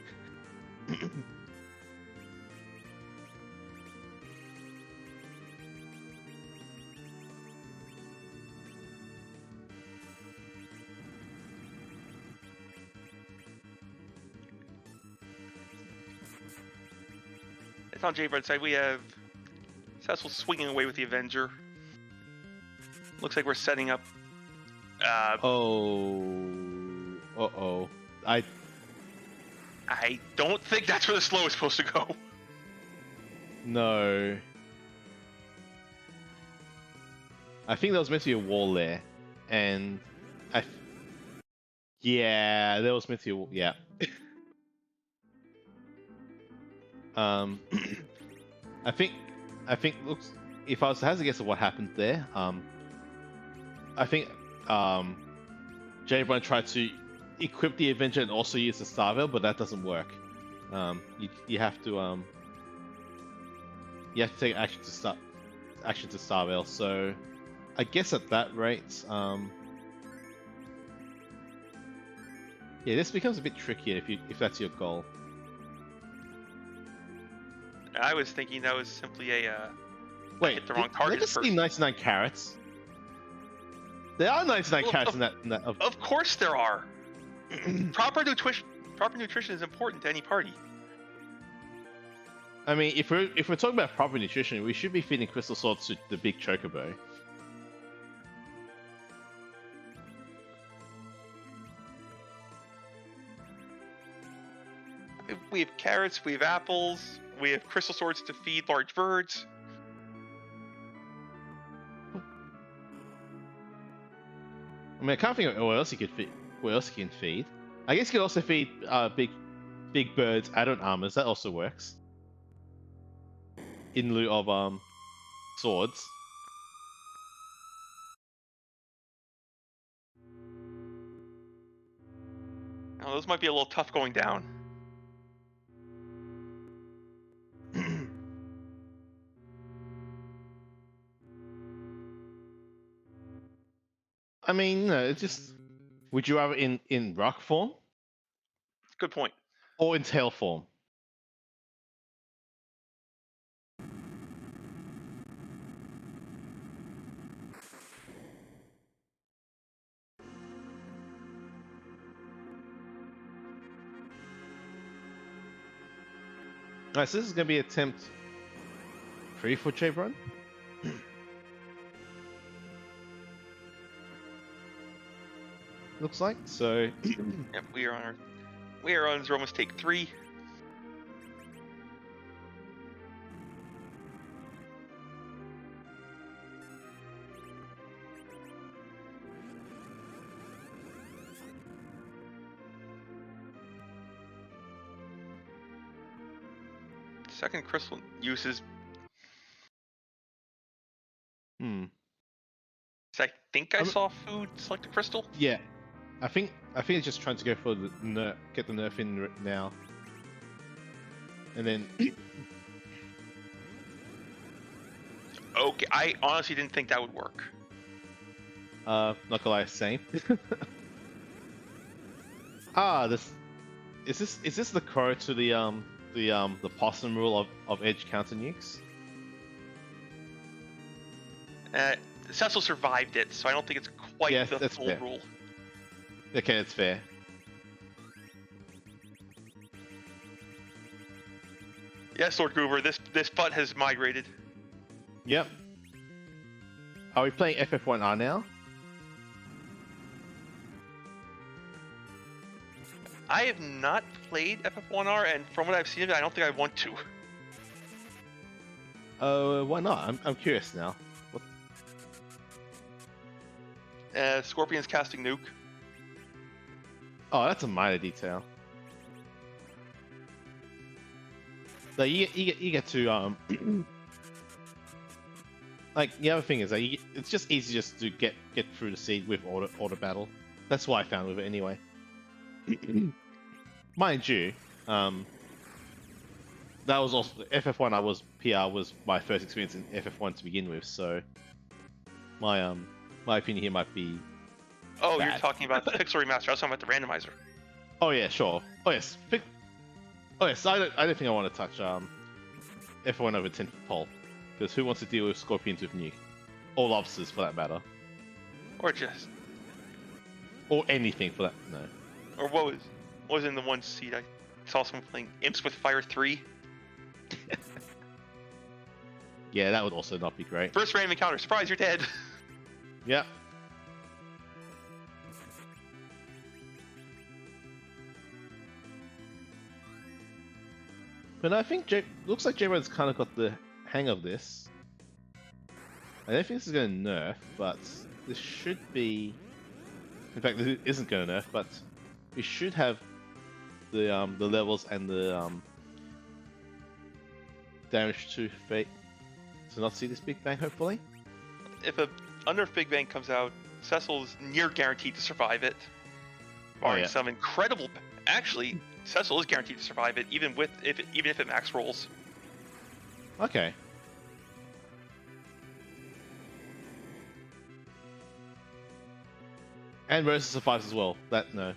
It's on Jaybird's side. We have Cecil swinging away with the Avenger. Looks like we're setting up. Uh-oh. I don't think that's where the slow is supposed to go. No. I think there was meant to be a wall there, and yeah, there was meant to be a wall. Yeah. um, I think looks. If I was to hazard a guess of what happened there, I think Jabron tried to equip the Avenger and also use the Starveil, but that doesn't work. You have to take action to Starveil. So I guess at that rate, yeah, this becomes a bit trickier if that's your goal. I was thinking that was simply a Wait, hit the wrong did I target just first. see 99 carrots? There are 99 carrots in that. Of course there are. Proper nutrition is important to any party. I mean, if we're talking about proper nutrition, we should be feeding crystal swords to the big chocobo. We have carrots, we have apples, we have crystal swords to feed large birds. I mean, I can't think of what else you could feed. What else you can feed? I guess you could also feed big birds add-on armors. That also works. In lieu of swords. Now, those might be a little tough going down. I mean, no, it's just. Would you rather in rock form Good point. or in tail form? Alright, so this is going to be attempt 3 for Jabron. Looks like so. Yep, we are on almost take 3. Second crystal uses. I think I saw food select a crystal. Yeah, I think it's just trying to go for the nerf, get the nerf in now, and then. Okay, I honestly didn't think that would work. Not gonna lie, same. Is this the crow to the possum rule of edge counter nukes? Cecil survived it, so I don't think it's quite the full fair. rule. Okay, that's fair. Yes, Lord Goober, this butt has migrated. Yep. Are we playing FF1R now? I have not played FF1R, and from what I've seen of it, I don't think I want to. Why not? I'm curious now. Scorpion's casting nuke. Oh, that's a minor detail. So you get to like the other thing is that it's just easy just to get through the seed with auto battle. That's what I found with it anyway. Mind you, that was also FF1. PR was my first experience in FF1 to begin with, so my opinion here might be. Oh, bad. You're talking about the Pixel Remaster. I was talking about the randomizer. Oh yeah, sure. Oh yes. Oh yes. I don't think I want to touch F1 over 10 pole, because who wants to deal with scorpions with nuke, or lobsters for that matter, or anything for that. No. Or what was in the one seed? I saw someone playing Imps with Fire 3. Yeah, that would also not be great. First random encounter. Surprise, you're dead. Yep. But I think looks like J-Rod's kind of got the hang of this. I don't think this is going to nerf, but this should be. In fact, this isn't going to nerf, but we should have the levels and the damage to fate to not see this big bang. Hopefully, If a unnerfed Big Bang comes out, Cecil's near guaranteed to survive it. Oh, Barring yeah. some incredible. Actually, Cecil is guaranteed to survive it, even if it max rolls. okay. And Rosa survives as well. That no.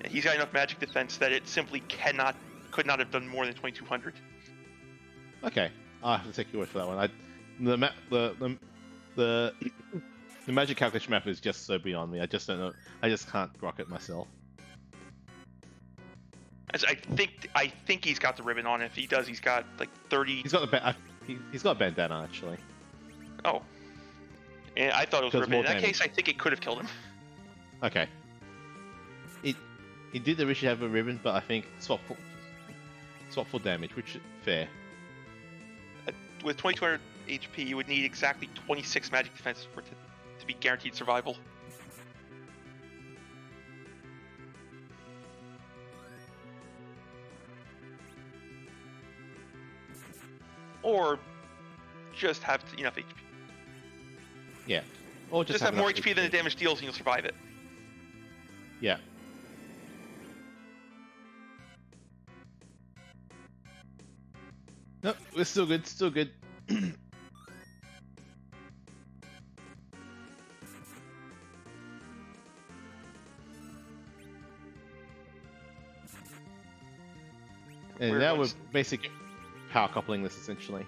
He's got enough magic defense that it simply could not have done more than 2200. Okay, I have to take your word for that one. The magic calculation map is just so beyond me. I just don't know. I just can't rock it myself. As I think he's got the ribbon on. If he does, he's got like 30. He's got he's got a bandana actually. Oh, and I thought it was Does ribbon. more In that damage. case, I think it could have killed him. Okay. He did originally have a ribbon, but I think swap for damage, which is fair. With 2200 HP, you would need exactly 26 magic defense for it to be guaranteed survival. Or just have enough HP. Yeah. Or Just have more enough HP than the damage deals and you'll survive it. Yeah. Nope, we're still good. Still good. And now we're basically power coupling this essentially.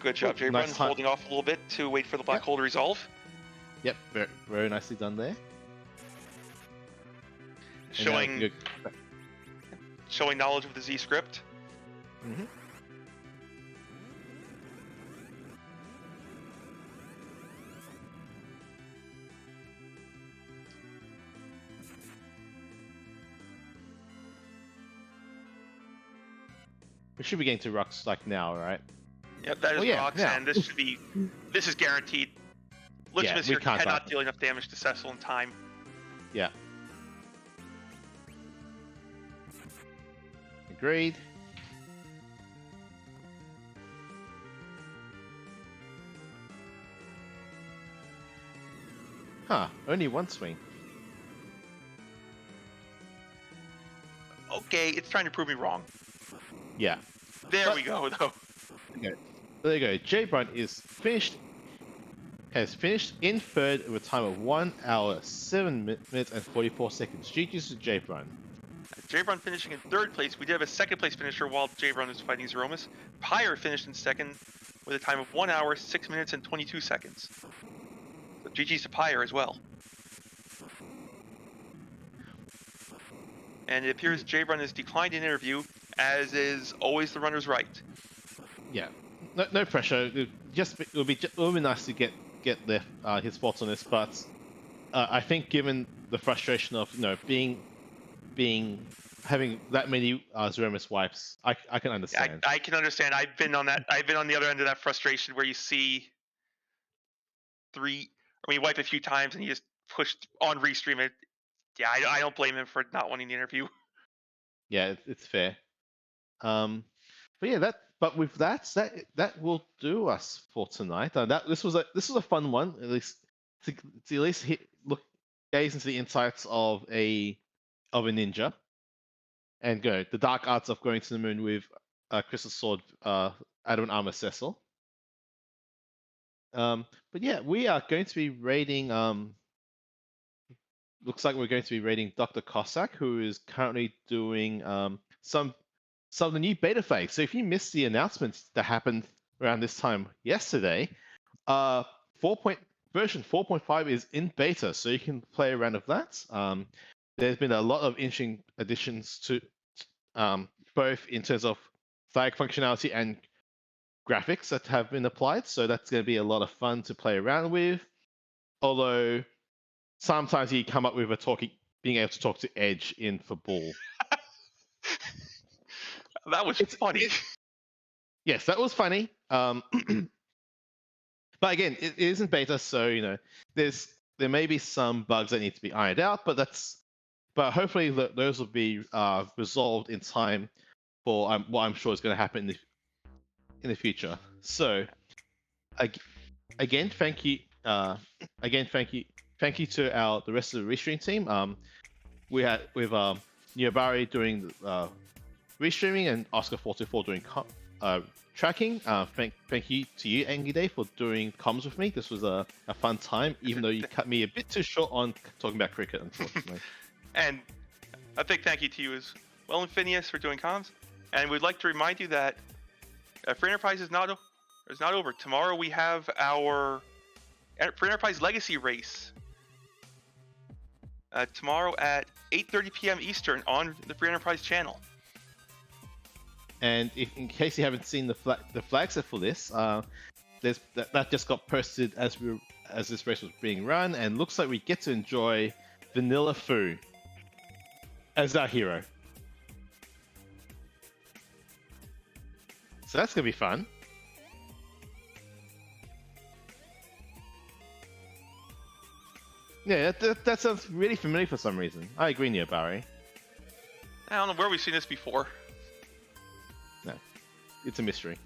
Good job, Jay. Nice Run time. holding off a little bit to wait for the black hole to resolve. Yep, very, very nicely done there. And now Showing we can showing knowledge of the Z script. Mhm. We should be getting to rocks like now, right? Yep, that is Oh, yeah, rocks, yeah. and this is guaranteed. Lichimus we here can't cannot stop. deal enough damage to Cecil in time. Yeah. Agreed. Huh, only one swing. Okay, it's trying to prove me wrong. Yeah. There But- we go, though. There you go. J Brunt is finished. Has finished in third with a time of 1 hour, 7 minutes, and 44 seconds. GG's to J Brunt. J-Brun finishing in third place. We did have a second place finisher while J-Brun was fighting Zeromus. Pyre finished in second with a time of 1 hour, 6 minutes, and 22 seconds. So GG's to Pyre as well. And it appears J-Brun has declined an interview, as is always the runner's right. Yeah. No pressure. It would be nice to get his thoughts on this, but I think given the frustration of having that many Zeromus wipes, I can understand. I can understand. I've been on the other end of that frustration where you see you wipe a few times and you just push on restream it. Yeah, I don't blame him for not wanting the interview. Yeah, it's fair. But yeah, but with that will do us for tonight. This was a fun one, at least to at least gaze into the insights of a ninja, and go the dark arts of going to the moon with Crystal Sword, Adamant Armor Cecil. But yeah, we are going to be raiding. Looks like we're going to be raiding Dr. Cossack, who is currently doing some of the new beta phase. So if you missed the announcements that happened around this time yesterday, version 4.5 is in beta, so you can play around with that. There's been a lot of interesting additions to both in terms of flag functionality and graphics that have been applied. So that's going to be a lot of fun to play around with. Although sometimes you come up with being able to talk to Edge in for Bull. That was funny. yes, that was funny. But again, it isn't beta, so there may be some bugs that need to be ironed out, but hopefully those will be resolved in time for what I'm sure is going to happen in the future. So again, thank you. Thank you to the rest of the restream team. We had with Nyobari doing restreaming and Oscar424 doing tracking. Thank you to you, Angie, for doing comms with me. This was a fun time, even though you cut me a bit too short on talking about cricket, unfortunately. And a big thank you to you as well, and Phineas, for doing comms. And we'd like to remind you that Free Enterprise is not over. Tomorrow we have our Free Enterprise Legacy race. Tomorrow at 8:30 p.m. Eastern on the Free Enterprise channel. And in case you haven't seen the flag set for this, that just got posted as this race was being run, and looks like we get to enjoy Vanilla Fu as our hero. So that's gonna be fun. Yeah, that sounds really familiar for some reason. I agree, Neo Barry. I don't know where we've seen this before. No, it's a mystery.